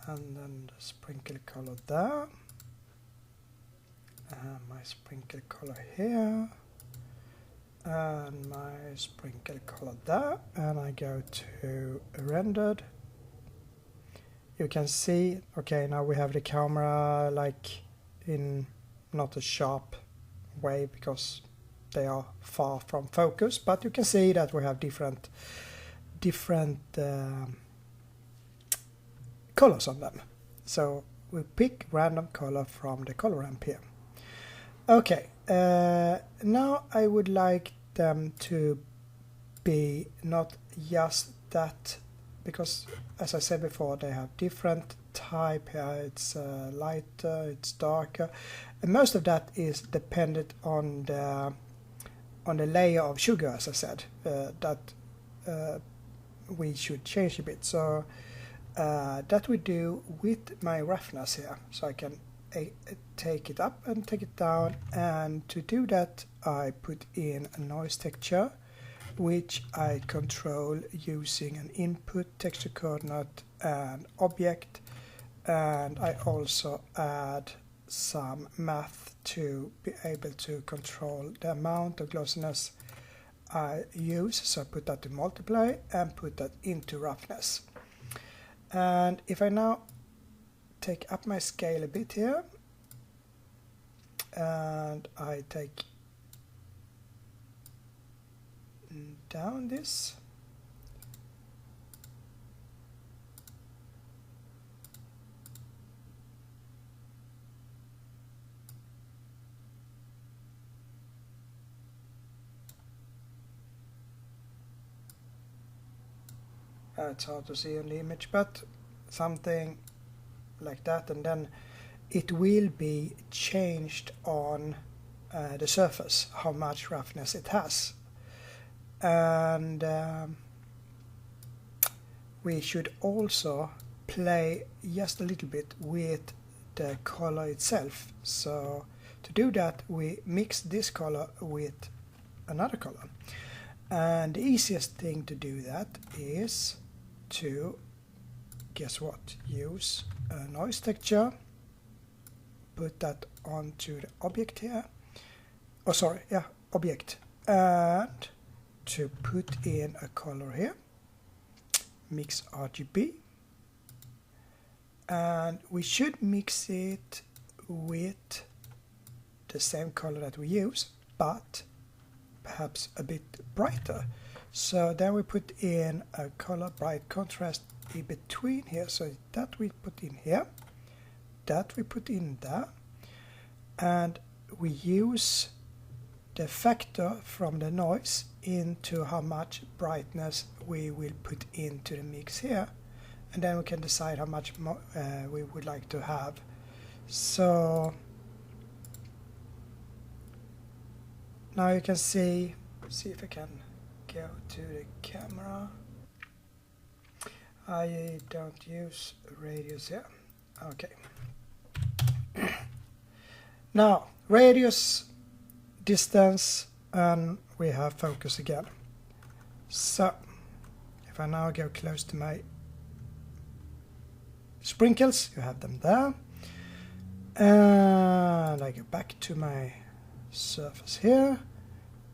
and then the sprinkle color there, and my sprinkle color here, and my sprinkle color there, and I go to rendered. You can see, okay, now we have the camera like in not a sharp way because they are far from focus, but you can see that we have different colors on them. So we pick random color from the color ramp here. Okay, now I would like them to be not just that, because as I said before, they have different type here. It's lighter, it's darker, and most of that is dependent on the layer of sugar, as I said, that we should change a bit. So that we do with my roughness here. So I can take it up and take it down, and to do that I put in a noise texture, which I control using an input texture coordinate and object, and I also add some math to be able to control the amount of glossiness I use. So I put that to multiply and put that into roughness. And if I now take up my scale a bit here, and I take down this, it's hard to see on the image, but something like that, and then it will be changed on the surface how much roughness it has. And we should also play just a little bit with the color itself. So to do that, we mix this color with another color, and the easiest thing to do that is to, guess what, use a noise texture, put that onto the object here, oh sorry, yeah, object, and to put in a color here, mix RGB, and we should mix it with the same color that we use, but perhaps a bit brighter. So then we put in a color bright contrast in between here, so that we put in here, that we put in there, and we use the factor from the noise into how much brightness we will put into the mix here, and then we can decide how much more we would like to have. So now you can see if I can go to the camera. I don't use radius here. Okay. Now radius, distance, and we have focus again. So if I now go close to my sprinkles, you have them there, and I go back to my surface here,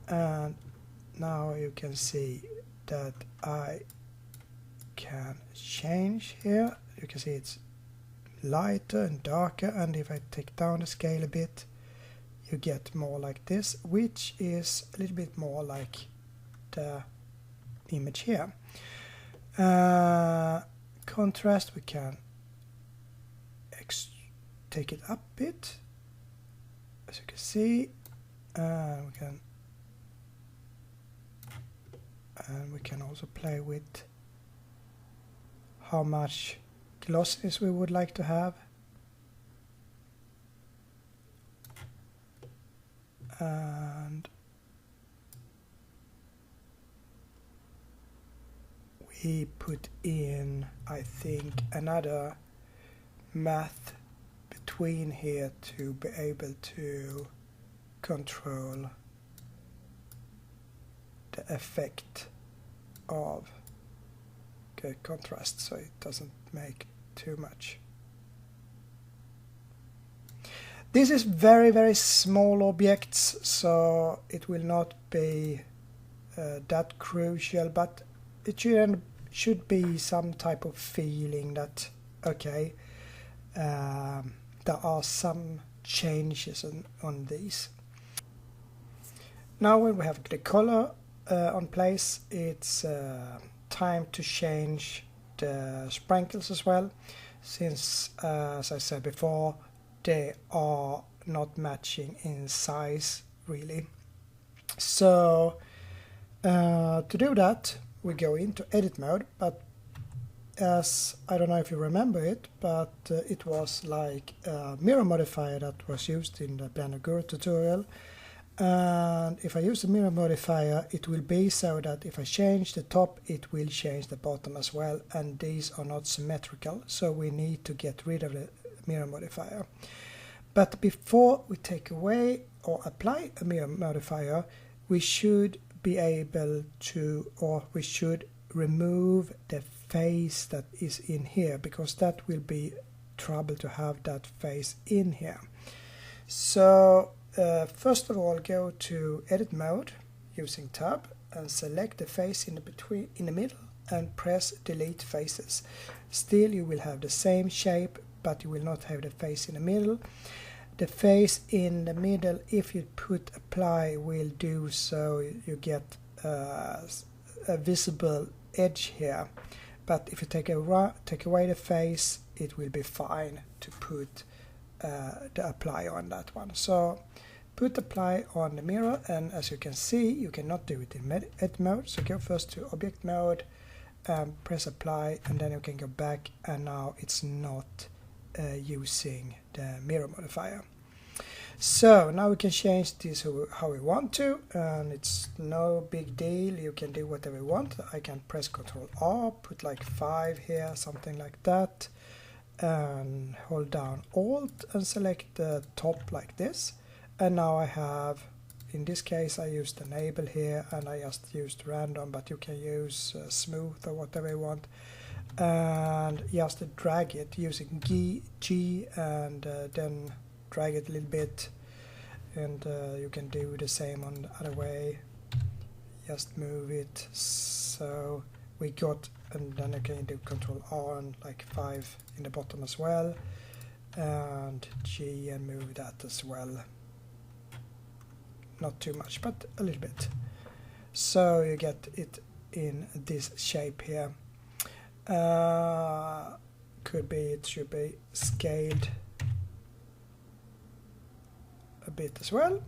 and now you can see that I can change here. You can see it's lighter and darker, and if I take down the scale a bit, you get more like this, which is a little bit more like the image here. Contrast, we can take it up a bit, as you can see. We can also play with how much glossiness we would like to have. And we put in, I think, another math between here to be able to control the effect of the contrast, so it doesn't make too much. This is very small objects, so it will not be that crucial, but it should be some type of feeling that, okay, there are some changes on these. Now when we have the color on place, it's time to change the sprinkles as well, since as I said before, they are not matching in size really. So to do that, we go into edit mode, but as I don't know if you remember it, but it was like a mirror modifier that was used in the Blender Guru tutorial. And if I use the mirror modifier, it will be so that if I change the top, it will change the bottom as well, and these are not symmetrical, so we need to get rid of the mirror modifier. But before we take away or apply a mirror modifier, we should be able to, or we should remove the face that is in here, because that will be trouble to have that face in here. So first of all, go to edit mode using tab and select the face in the middle and press delete faces. Still you will have the same shape, but you will not have the face in the middle. The face in the middle, if you put apply, will do so you get a visible edge here, but if you take away the face, it will be fine to put the apply on that one. So put apply on the mirror, and as you can see, you cannot do it in edit mode, so go first to object mode, press apply, and then you can go back, and now it's not using the mirror modifier. So now we can change this how we want to, and it's no big deal, you can do whatever you want. I can press Ctrl R, put like 5 here, something like that, and hold down Alt and select the top like this. And now I have, in this case I used enable here, and I just used random, but you can use smooth or whatever you want, and just drag it using G and then drag it a little bit, and you can do the same on the other way, just move it so we got, and then you can do Ctrl R and like 5 in the bottom as well, and G and move that as well, not too much but a little bit, so you get it in this shape here. Could be, it should be scaled a bit as well,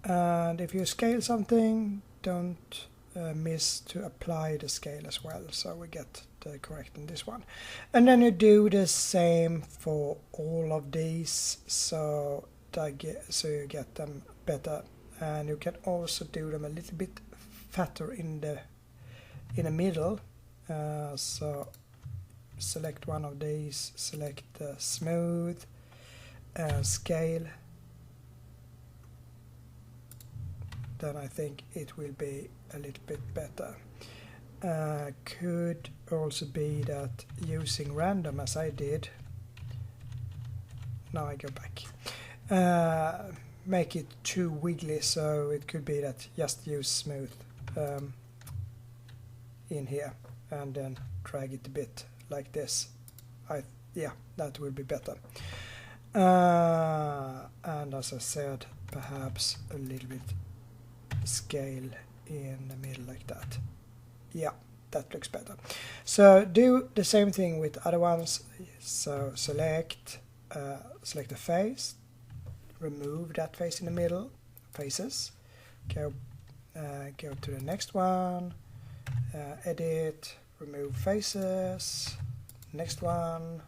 and if you scale something, don't miss to apply the scale as well, so we get the correct in this one. And then you do the same for all of these, so you get them better, and you can also do them a little bit fatter in the middle. So select one of these, select the smooth and scale, then I think it will be a little bit better. Could also be that using random as I did, now I go back, make it too wiggly, so it could be that just use smooth in here and then drag it a bit like this. Yeah, that will be better. And as I said, perhaps a little bit scale in the middle like that. Yeah, that looks better. So do the same thing with other ones. So select the face, remove that face in the middle, faces, go to the next one, edit, remove faces, next one,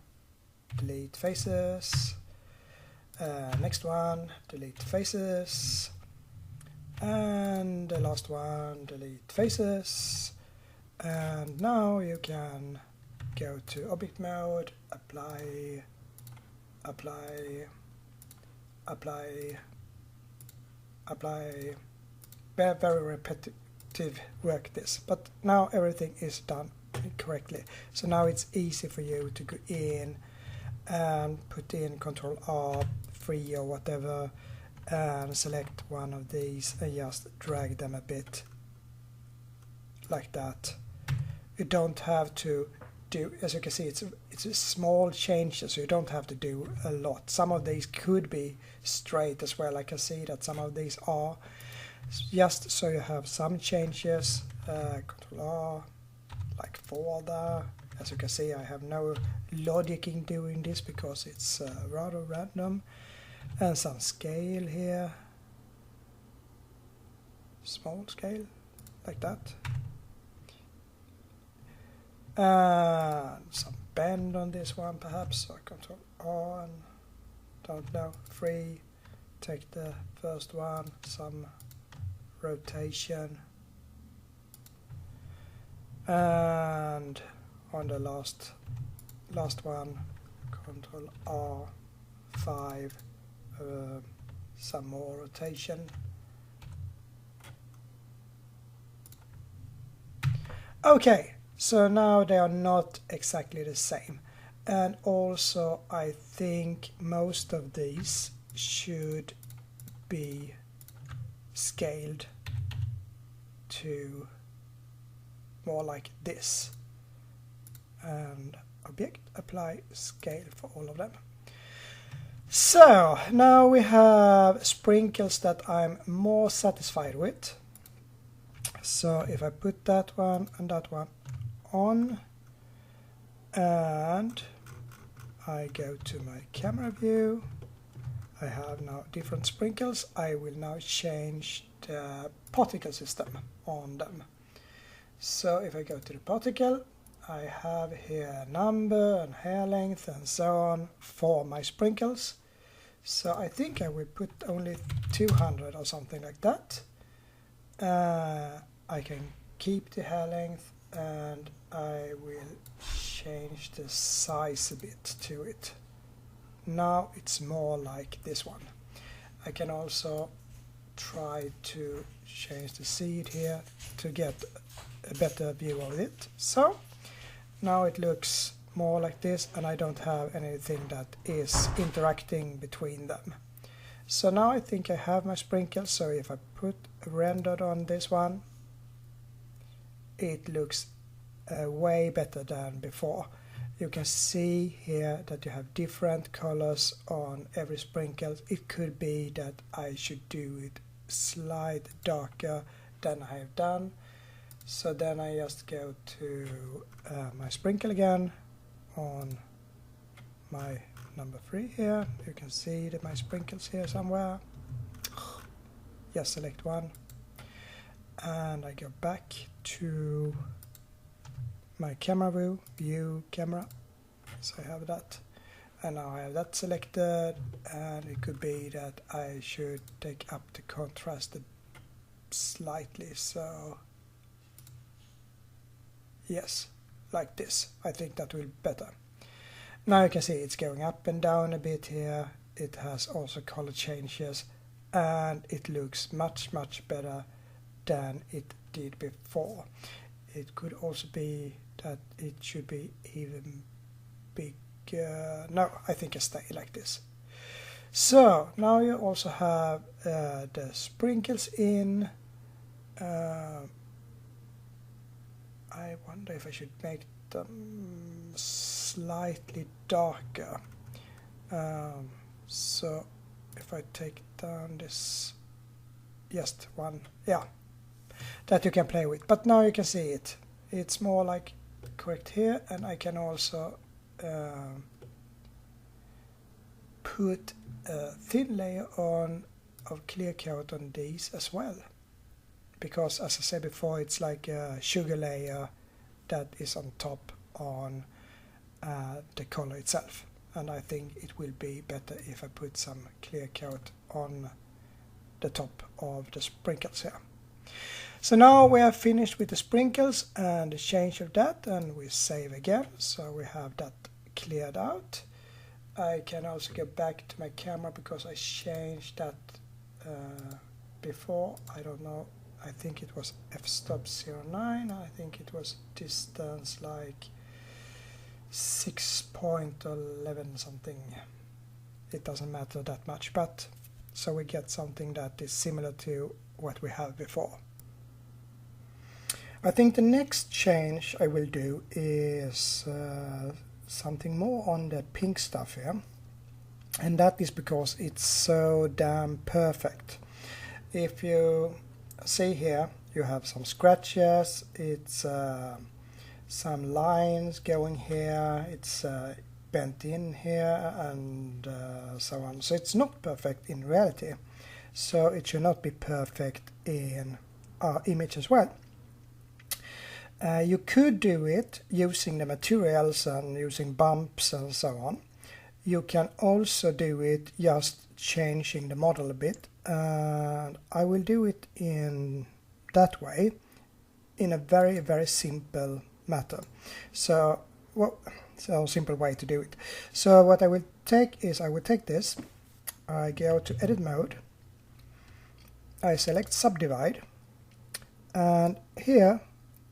delete faces, next one, delete faces, and the last one, delete faces. And now you can go to object mode, apply, apply, apply, apply. Very repetitive work this, but now everything is done correctly. So now it's easy for you to go in and put in Ctrl R3 or whatever and select one of these and just drag them a bit like that. You don't have to do, as you can see, it's a small changes, so you don't have to do a lot. Some of these could be straight as well. I can see that some of these are, just so you have some changes. Ctrl R, like 4 there. As you can see, I have no logic in doing this because it's rather random. And some scale here, small scale, like that. And some bend on this one perhaps, so Ctrl R and don't know, 3, take the first one, some rotation, and on the last one, Ctrl R5, some more rotation. Okay, so now they are not exactly the same, and also I think most of these should be scaled to more like this, and object, apply, scale for all of them. So now we have sprinkles that I'm more satisfied with. So if I put that one and that one on, and I go to my camera view, I have now different sprinkles. I will now change the particle system on them. So if I go to the particle, I have here number and hair length and so on for my sprinkles. So I think I will put only 200 or something like that. I can keep the hair length and I will change the size a bit to it. Now it's more like this one. I can also try to change the seed here to get a better view of it. So now it looks more like this, and I don't have anything that is interacting between them. So now I think I have my sprinkles. So if I put rendered on this one, it looks way better than before. You can see here that you have different colors on every sprinkle. It could be that I should do it slightly darker than I have done. So then I just go to my sprinkle again on my number 3 here. You can see that my sprinkles here somewhere. Just select one and I go back to my camera view camera. So I have that, and now I have that selected, and it could be that I should take up the contrast slightly. So yes, like this. I think that will be better. Now you can see it's going up and down a bit here. It has also color changes, and it looks much better than it did before. It could also be that it should be even bigger. No, I think I stay like this. So now you also have the sprinkles in. I wonder if I should make them slightly darker. So if I take down this, just one, yeah, that you can play with. But now you can see it. It's more like correct here, and I can also put a thin layer on of clear coat on these as well, because as I said before, it's like a sugar layer that is on top on the color itself, and I think it will be better if I put some clear coat on the top of the sprinkles here. So now we are finished with the sprinkles and the change of that, and we save again, so we have that cleared out. I can also go back to my camera because I changed that before. I don't know, I think it was f-stop 09, I think it was distance like 6.11 something. It doesn't matter that much, but so we get something that is similar to what we have before. I think the next change I will do is something more on the pink stuff here, and that is because it's so damn perfect. If you see here, you have some scratches, it's some lines going here, it's bent in here, and so on. So it's not perfect in reality, so it should not be perfect in our image as well. You could do it using the materials and using bumps and so on. You can also do it just changing the model a bit, and I will do it in that way, in a very, very simple matter. So simple way to do it. So what I will take is, I will take this, I go to edit mode, I select subdivide, and here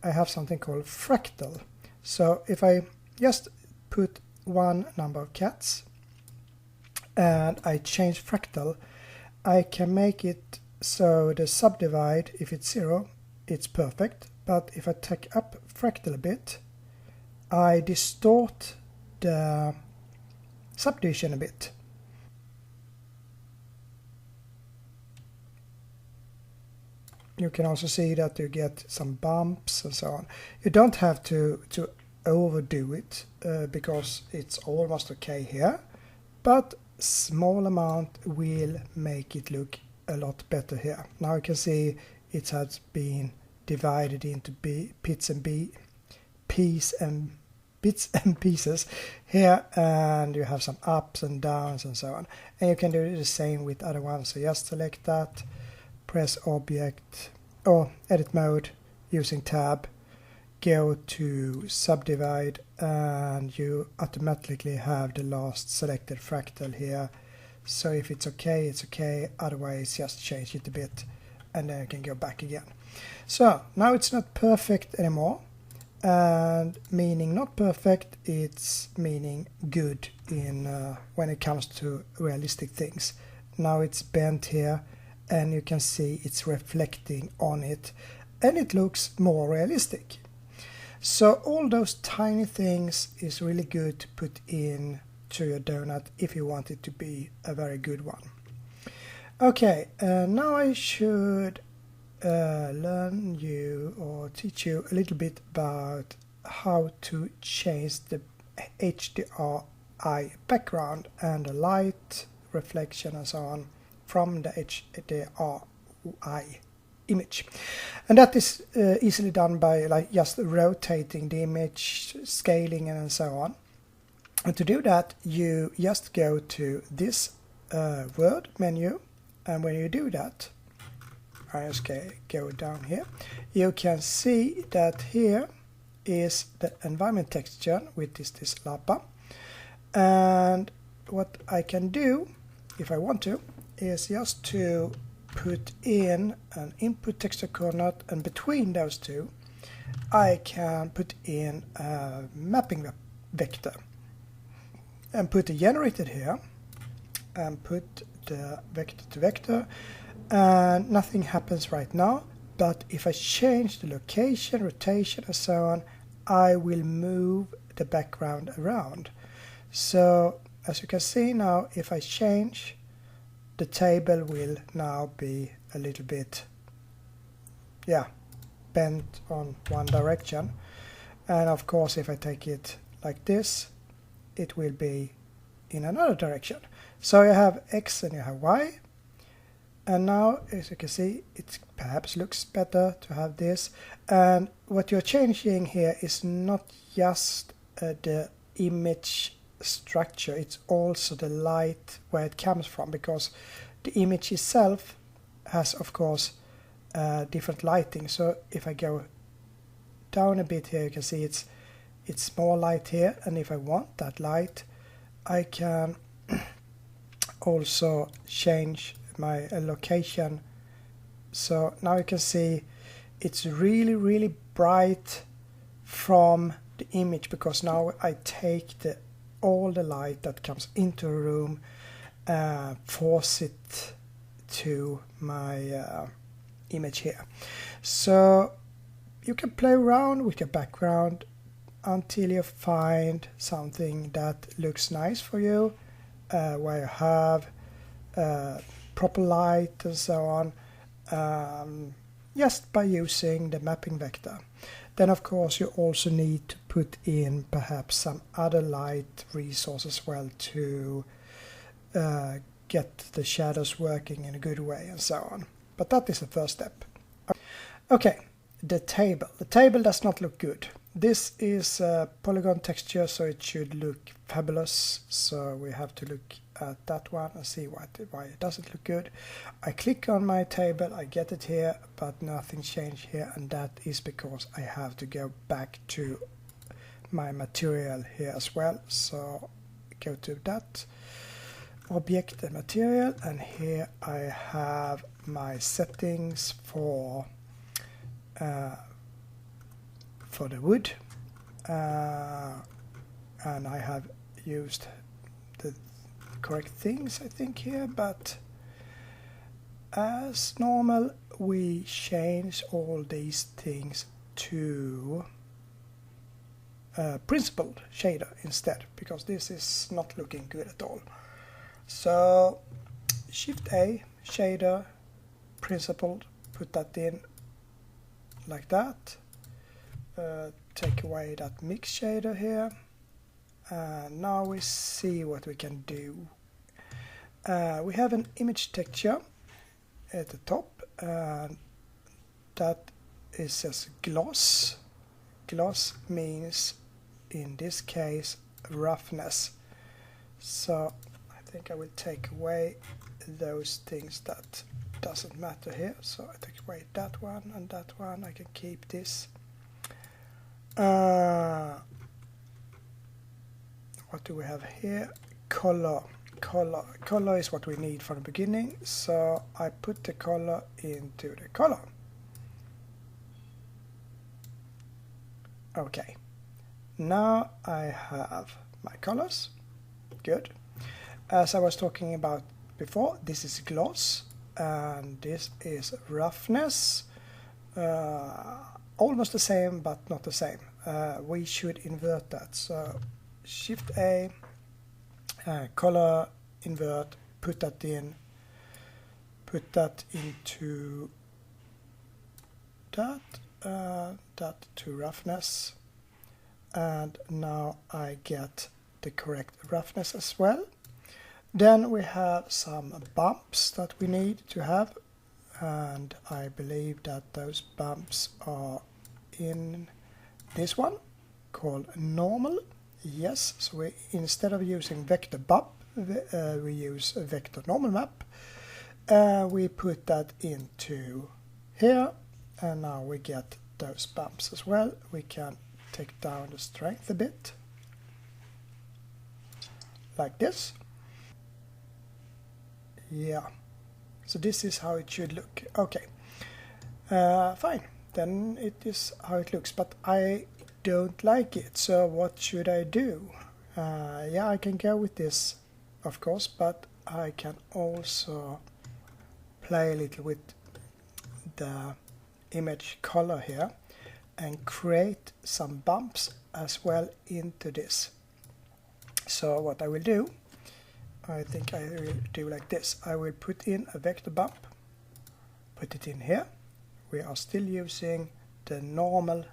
I have something called fractal. So if I just put one number of cats and I change fractal, I can make it so the subdivide, if it's 0, it's perfect. But if I take up fractal a bit, I distort the subdivision a bit. You can also see that you get some bumps and so on. You don't have to overdo it because it's almost okay here, but small amount will make it look a lot better here. Now you can see it has been divided into bits and pieces here, and you have some ups and downs and so on. And you can do the same with other ones. So just select that, press object or edit mode using tab, go to subdivide, and you automatically have the last selected fractal here. So if it's okay, it's okay, otherwise just change it a bit and then you can go back again. So now it's not perfect anymore, and meaning not perfect, it's meaning good in when it comes to realistic things. Now it's bent here, and you can see it's reflecting on it, and it looks more realistic. So all those tiny things is really good to put in to your donut if you want it to be a very good one. Okay, now I should learn you or teach you a little bit about how to change the HDRI background and the light reflection and so on from the HDRI image. And that is easily done by like just rotating the image, scaling and so on. And to do that, you just go to this word menu, and when you do that, I just go down here, you can see that here is the environment texture, which is this lapa. And what I can do, if I want to, is just to put in an input texture coordinate, and between those two I can put in a mapping vector and put the generated here and put the vector to vector, and nothing happens right now. But if I change the location, rotation and so on, I will move the background around. So as you can see now, if I change, the table will now be a little bit yeah, bent on one direction. And of course, if I take it like this, it will be in another direction. So you have X and you have Y. And now, as you can see, it perhaps looks better to have this. And what you're changing here is not just the image structure, it's also the light where it comes from, because the image itself has, of course, different lighting. So if I go down a bit here, you can see it's more light here, and if I want that light, I can also change my location. So now you can see it's really bright from the image, because now I take all the light that comes into a room, force it to my image here. So you can play around with your background until you find something that looks nice for you, where you have proper light and so on, just by using the mapping vector. Then of course you also need to put in perhaps some other light resource as well to get the shadows working in a good way and so on. But that is the first step. Okay, the table. The table does not look good. This is a polygon texture, so it should look fabulous. So we have to look at that one and see why it doesn't look good. I click on my table, I get it here, but nothing changed here, and that is because I have to go back to my material here as well. So go to that object and material, and here I have my settings for the wood, and I have used the correct things, I think, here, but as normal we change all these things to principled shader instead, because this is not looking good at all. So Shift A, shader, principled, put that in like that. Take away that mix shader here, and now we see what we can do. We have an image texture at the top, and that is just gloss. Gloss means in this case roughness. So I think I will take away those things that doesn't matter here. So I take away that one and that one. I can keep this. What do we have here? Color. Color is what we need from the beginning, so I put the color into the color. Okay, now I have my colors. Good. As I was talking about before, this is gloss and this is roughness. Almost the same, but not the same. We should invert that. So Shift A, color, invert, put that in, put that into that, that to roughness, and now I get the correct roughness as well. Then we have some bumps that we need to have, and I believe that those bumps are in this one called normal. Yes, so we, instead of using vector bump, we use a vector normal map. We put that into here, and now we get those bumps as well. We can take down the strength a bit, like this. Yeah, so this is how it should look. Okay, fine, then it is how it looks, but I don't like it, so what should I do? Yeah, I can go with this, of course, but I can also play a little with the image color here and create some bumps as well into this. So what I will do, I think I will do like this. I will put in a vector bump, put it in here we are still using the normal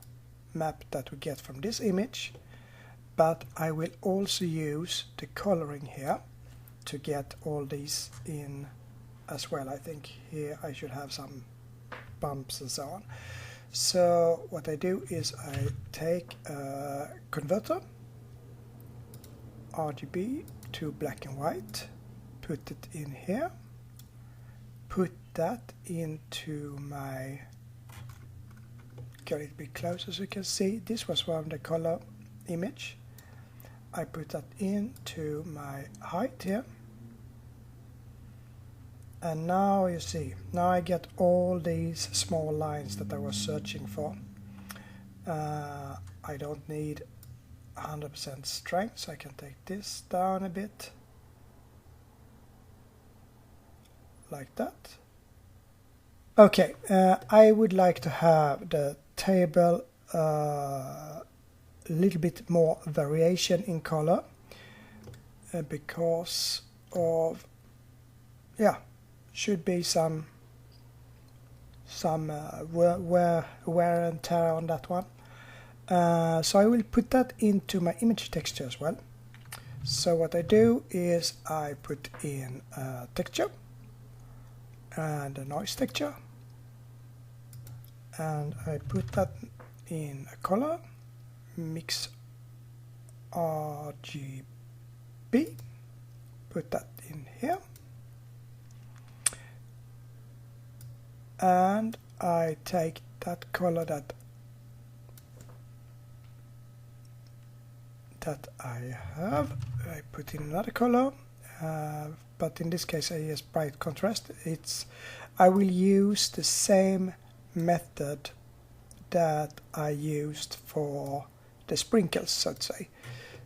map that we get from this image, but I will also use the coloring here to get all these in as well. I think here I should have some bumps and so on. So what I do is I take a converter, RGB to black and white, put it in here, put that into my, get it a bit closer so you can see, this was from the color image. I put that into my height here, and now you see, now I get all these small lines that I was searching for. I don't need 100% strength, so I can take this down a bit like that. Okay, I would like to have the table a little bit more variation in color because of, yeah, should be some wear and tear on that one. So I will put that into my image texture as well. So what I do is I put in a texture and a noise texture, and I put that in a color, mix RGB, put that in here, and I take that color that I have, I put in another color, but in this case I use bright contrast. I will use the same method that I used for the sprinkles, so to say.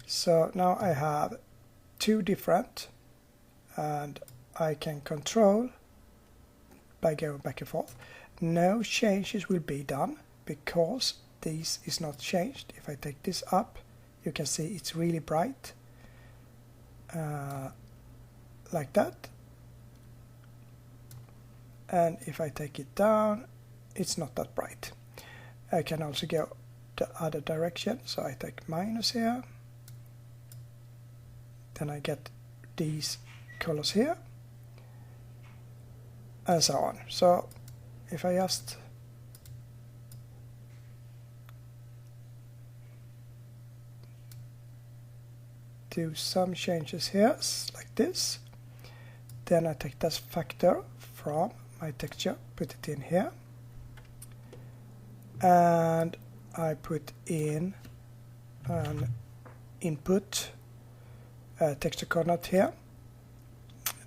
So now I have two different, and I can control by going back and forth. No changes will be done because this is not changed. If I take this up, you can see it's really bright, like that. And if I take it down, it's not that bright. I can also go the other direction, so I take minus here, then I get these colors here, and so on. So if I just do some changes here, like this, then I take this factor from my texture, put it in here, and I put in an input texture coordinate here.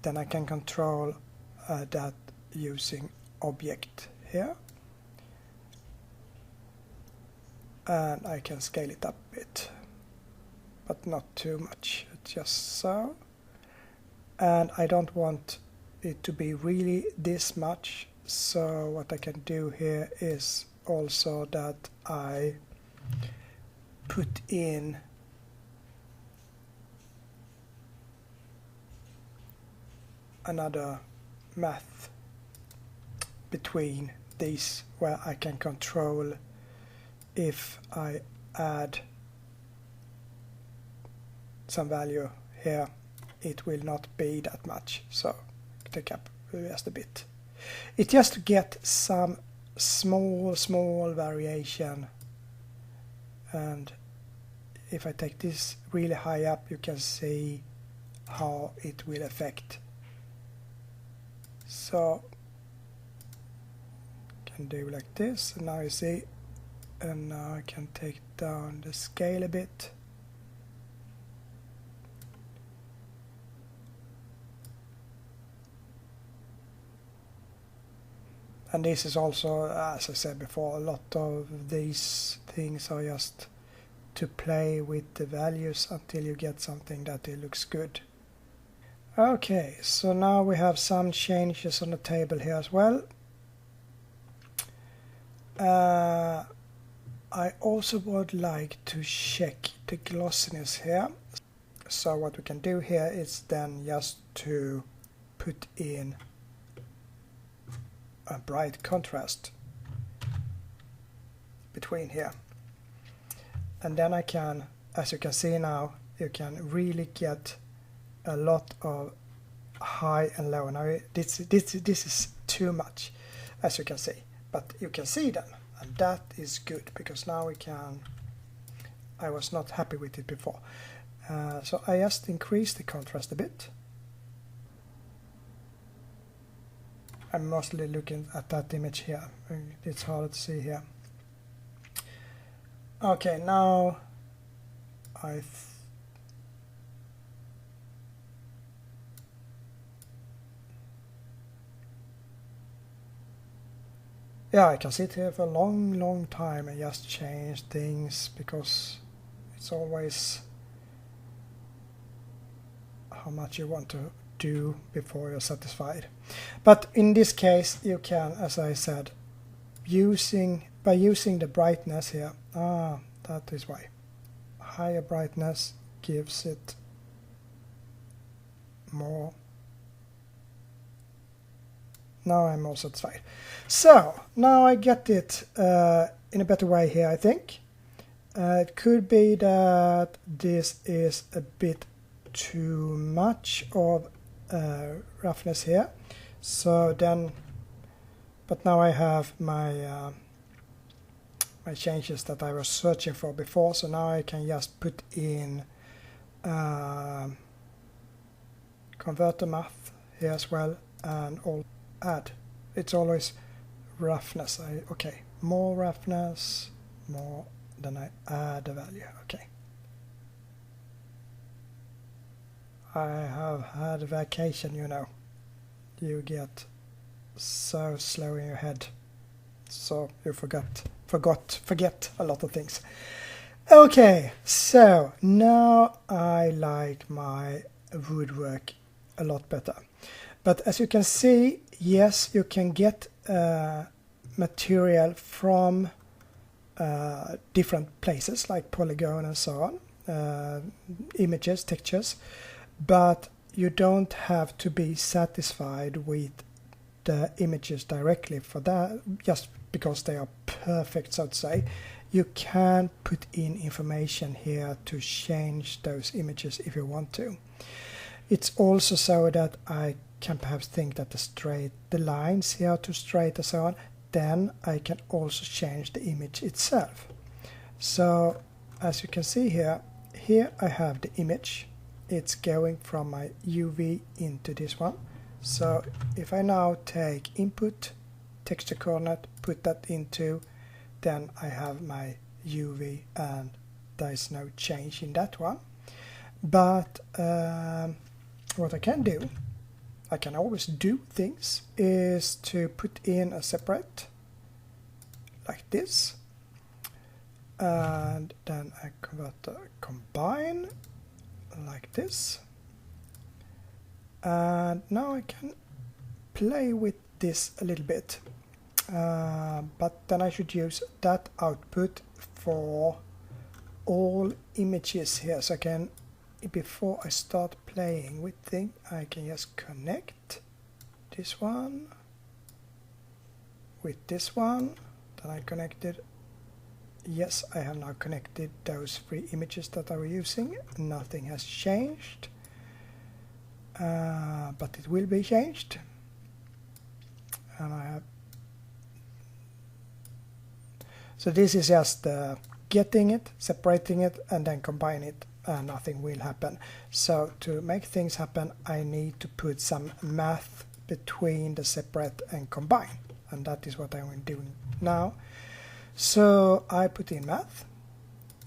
Then I can control that using object here, and I can scale it up a bit, but not too much, just so. And I don't want it to be really this much, so what I can do here is also that I put in another math between these, where I can control if I add some value here, it will not be that much, so take up just a bit. It's just to get some small variation, and if I take this really high up, you can see how it will affect. So can do like this, and now you see, and now I can take down the scale a bit. And this is also, as I said before, a lot of these things are just to play with the values until you get something that it looks good. Okay, so now we have some changes on the table here as well. I also would like to check the glossiness here. So what we can do here is then just to put in a bright contrast. between here. And then I can, as you can see now, you can really get a lot of high and low. Now this is too much, as you can see, but you can see them, and that is good because now we can. I was not happy with it before, so I just increased the contrast a bit. I'm mostly looking at that image here. It's hard to see here. Okay, now yeah, I can sit here for a long time and just change things because it's always how much you want to do before you're satisfied. But in this case you can, as I said, by using the brightness here, that is why. Higher brightness gives it more. Now I'm more satisfied. So now I get it in a better way here, I think. It could be that this is a bit too much of roughness here. So then, but now I have my my changes that I was searching for before. So now I can just put in converter math here as well, and all add. It's always roughness. Okay, more roughness, more, then I add a value. Okay. I have had a vacation, you know. You get so slow in your head, so you forget a lot of things. Okay, so now I like my woodwork a lot better. But as you can see, yes, you can get material from different places like polygon and so on, images, textures, but you don't have to be satisfied with the images directly for that, just because they are perfect, so to say. You can put in information here to change those images if you want to. It's also so that I can perhaps think that the lines here are too straight and so on. Then I can also change the image itself. So as you can see here I have the image. It's going from my UV into this one. So if I now take input, texture coordinate, put that into, then I have my UV and there is no change in that one. But what I can do, I can always do things, is to put in a separate like this, and then I convert the combine like this, and now I can play with this a little bit, but then I should use that output for all images here, so I can, before I start playing with things, I can just connect this one with this one. Then I connected. Yes, I have now connected those three images that I was using. Nothing has changed, but it will be changed. And I have. So this is just getting it, separating it, and then combine it. Nothing will happen. So to make things happen, I need to put some math between the separate and combine, and that is what I'm doing now. So I put in math,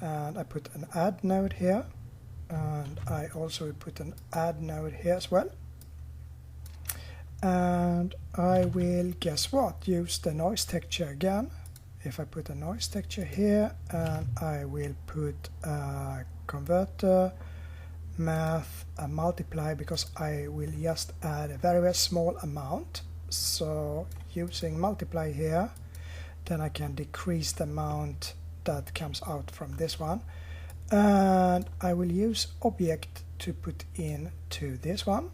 and I put an add node here, and I also put an add node here as well. And I will, guess what, use the noise texture again. If I put a noise texture here, and I will put a converter, math, and multiply, because I will just add a very small amount. So using multiply here, then I can decrease the amount that comes out from this one. And I will use object to put in to this one.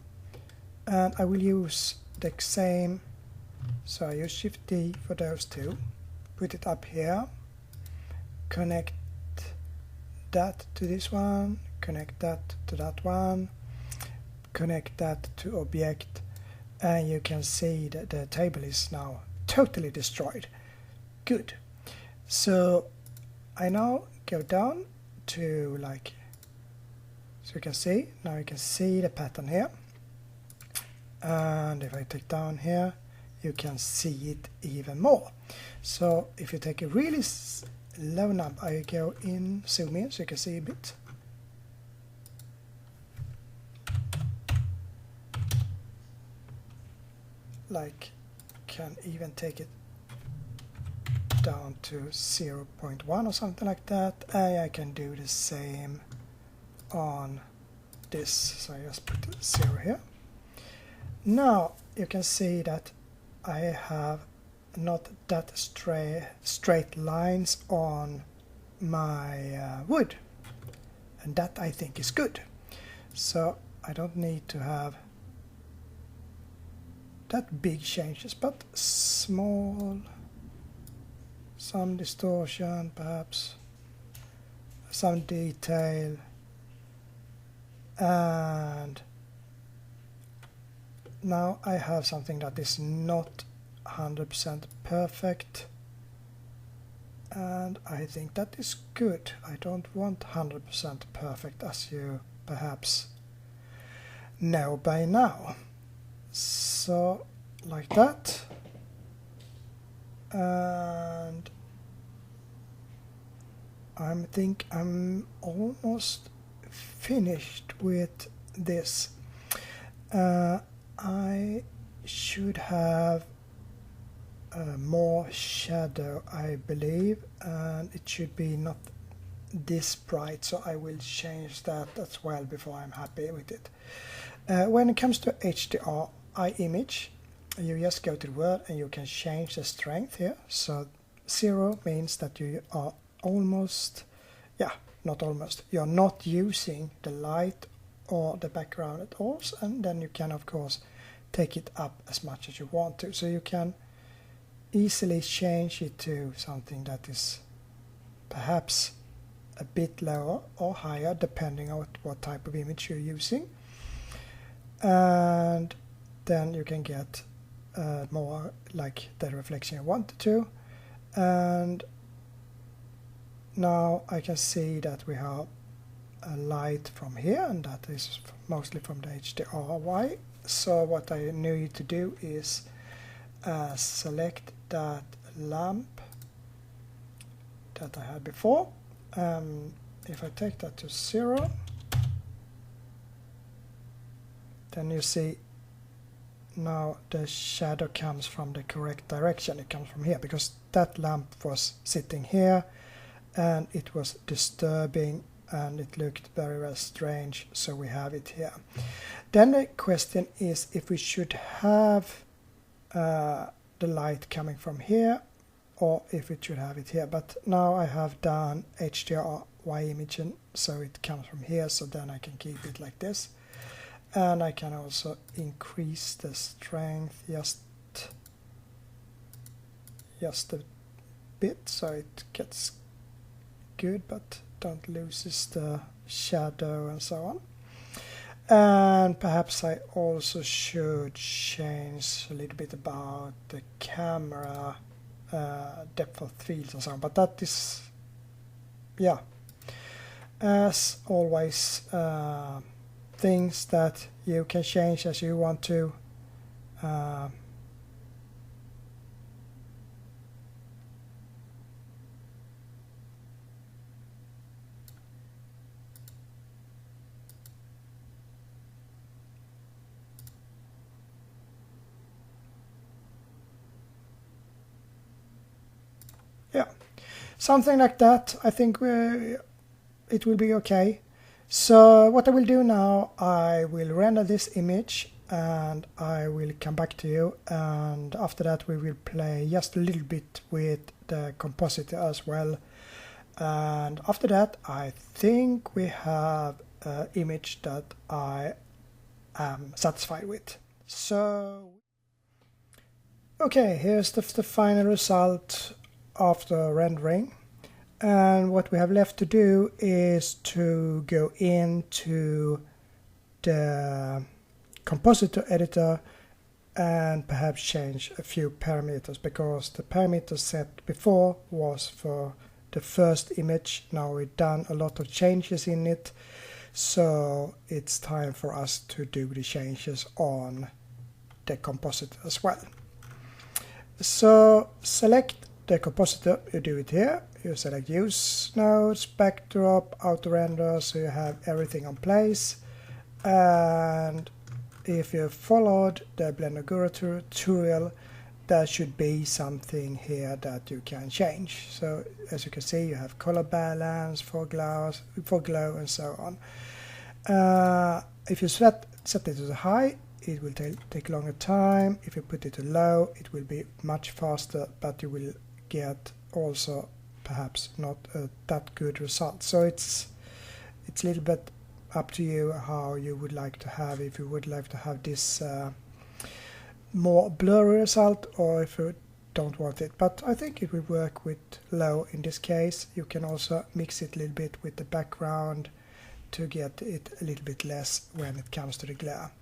And I will use the same, so I use Shift D for those two. Put it up here, connect that to this one, connect that to that one, connect that to object, and you can see that the table is now totally destroyed. Good. So I now go down to like, so you can see, now you can see the pattern here. And if I take down here, you can see it even more. So if you take a really low number, I go in, zoom in so you can see a bit. Like, can even take it down to 0.1 or something like that, and I can do the same on this. So I just put 0 here. Now you can see that I have not that straight lines on my wood, and that I think is good. So I don't need to have that big changes, but small, some distortion, perhaps some detail, and now I have something that is not 100% perfect, and I think that is good. I don't want 100% perfect, as you perhaps know by now. So like that, and I think I'm almost finished with this. I should have more shadow, I believe, and it should be not this bright, so I will change that as well before I'm happy with it. When it comes to HDRI image, you just go to the word and you can change the strength here. So 0 means that you are almost, not almost, you're not using the light or the background at all, and then you can of course take it up as much as you want to. So you can easily change it to something that is perhaps a bit lower or higher depending on what type of image you're using, and then you can get more like the reflection you wanted to. And now I can see that we have a light from here, and that is mostly from the HDRI. So what I need to do is select that lamp that I had before. If I take that to 0, then you see now the shadow comes from the correct direction. It comes from here, because that lamp was sitting here and it was disturbing and it looked very, very strange, so we have it here. Then the question is if we should have the light coming from here or if it should have it here. But now I have done HDRI imaging, so it comes from here, so then I can keep it like this. And I can also increase the strength just a bit, so it gets good but don't lose the shadow and so on. And perhaps I also should change a little bit about the camera depth of field and so on, but that is, as always, things that you can change as you want to. Something like that. I think it will be okay. So what I will do now, I will render this image and I will come back to you, and after that we will play just a little bit with the compositor as well, and after that I think we have an image that I am satisfied with. So okay, here's the final result after rendering. And what we have left to do is to go into the compositor editor and perhaps change a few parameters, because the parameter set before was for the first image. Now we've done a lot of changes in it, so it's time for us to do the changes on the compositor as well. So select the compositor, you do it here, you select use nodes, backdrop, auto render, so you have everything on place. And if you followed the Blender Guru tutorial, there should be something here that you can change. So as you can see, you have color balance, foreglow and so on. If you set it to high, it will take longer time. If you put it to low, it will be much faster, but you will get also perhaps not that good result. So it's a little bit up to you how you would like to have, if you would like to have this more blurry result, or if you don't want it. But I think it will work with low in this case. You can also mix it a little bit with the background to get it a little bit less when it comes to the glare.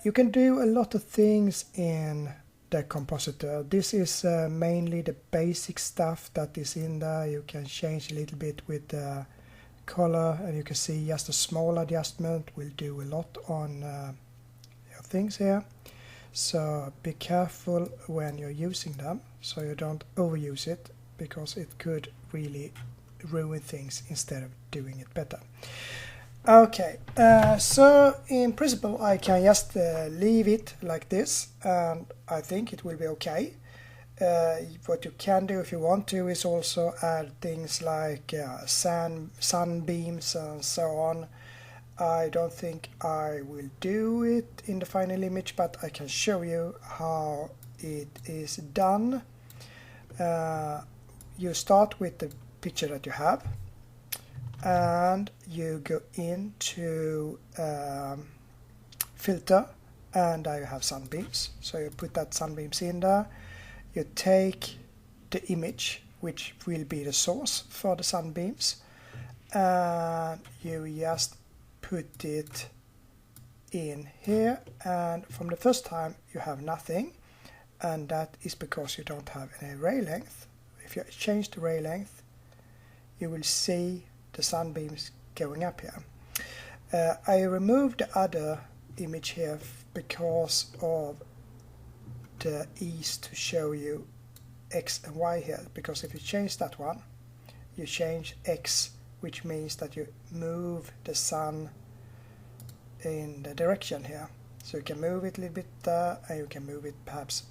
You can do a lot of things in the compositor. This is mainly the basic stuff that is in there. You can change a little bit with the color, and you can see just a small adjustment will do a lot on your things here. So be careful when you're using them, so you don't overuse it, because it could really ruin things instead of doing it better. Okay, so in principle I can just leave it like this, and I think it will be okay. What you can do if you want to is also add things like sunbeams and so on. I don't think I will do it in the final image, but I can show you how it is done. You start with the picture that you have, and you go into filter, and there you have sunbeams. So you put that sunbeams in there. You take the image, which will be the source for the sunbeams, and you just put it in here, and from the first time you have nothing, and that is because you don't have any ray length. If you change the ray length, you will see the sunbeams going up here. I removed the other image here because of the ease to show you X and Y here, because if you change that one, you change X, which means that you move the sun in the direction here. So you can move it a little bit there, and you can move it perhaps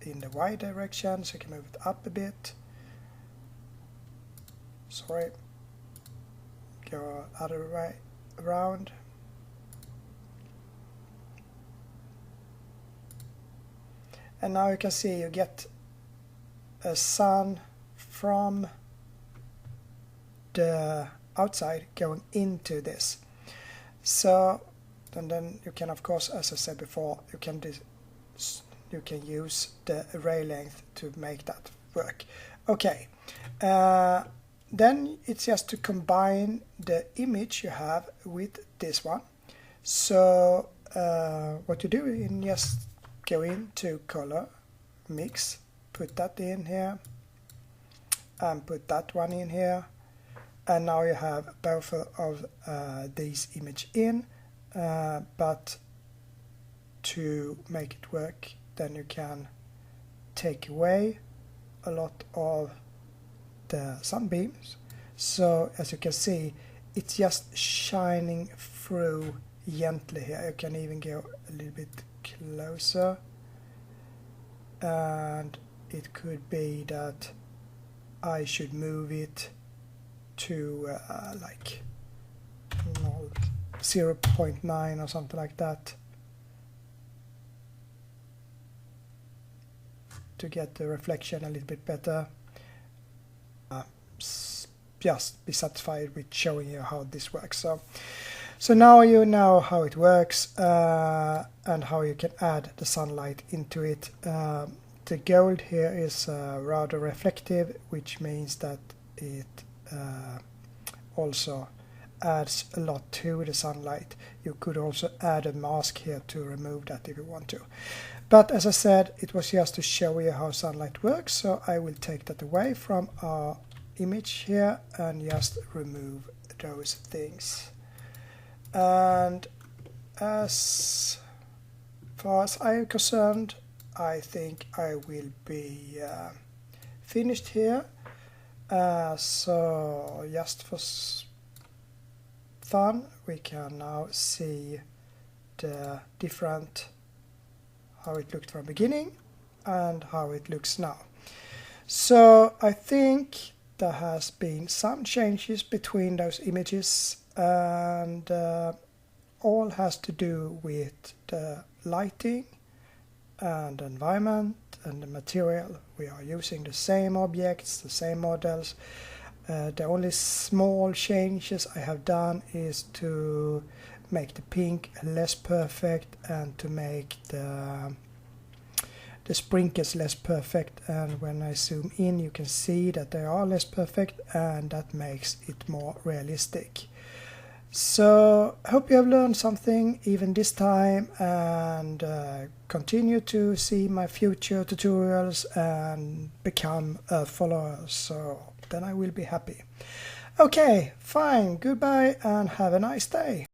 in the Y direction, so you can move it up a bit. Sorry, go other way around. And now you can see you get a sun from the outside going into this. So and then you can, of course, as I said before, you can use the array length to make that work. Okay, then it's just to combine the image you have with this one. So what you do is just go into color, mix, put that in here, and put that one in here, and now you have both of these image in, but to make it work, then you can take away a lot of the sunbeams. So as you can see, it's just shining through gently here. You can even go a little bit closer, and it could be that I should move it to like 0.9 or something like that to get the reflection a little bit better. Just be satisfied with showing you how this works. So now you know how it works and how you can add the sunlight into it. The gold here is rather reflective, which means that it also adds a lot to the sunlight. You could also add a mask here to remove that if you want to. But as I said, it was just to show you how sunlight works, so I will take that away from our image here and just remove those things. And as far as I am concerned, I think I will be finished here. So just for fun, we can now see the different, how it looked from the beginning and how it looks now. So I think there has been some changes between those images, and all has to do with the lighting and the environment and the material. We are using the same objects, the same models. The only small changes I have done is to make the pink less perfect and to make the sprinkles less perfect, and when I zoom in you can see that they are less perfect, and that makes it more realistic. So I hope you have learned something even this time, and continue to see my future tutorials and become a follower, so then I will be happy. Okay, fine, goodbye and have a nice day.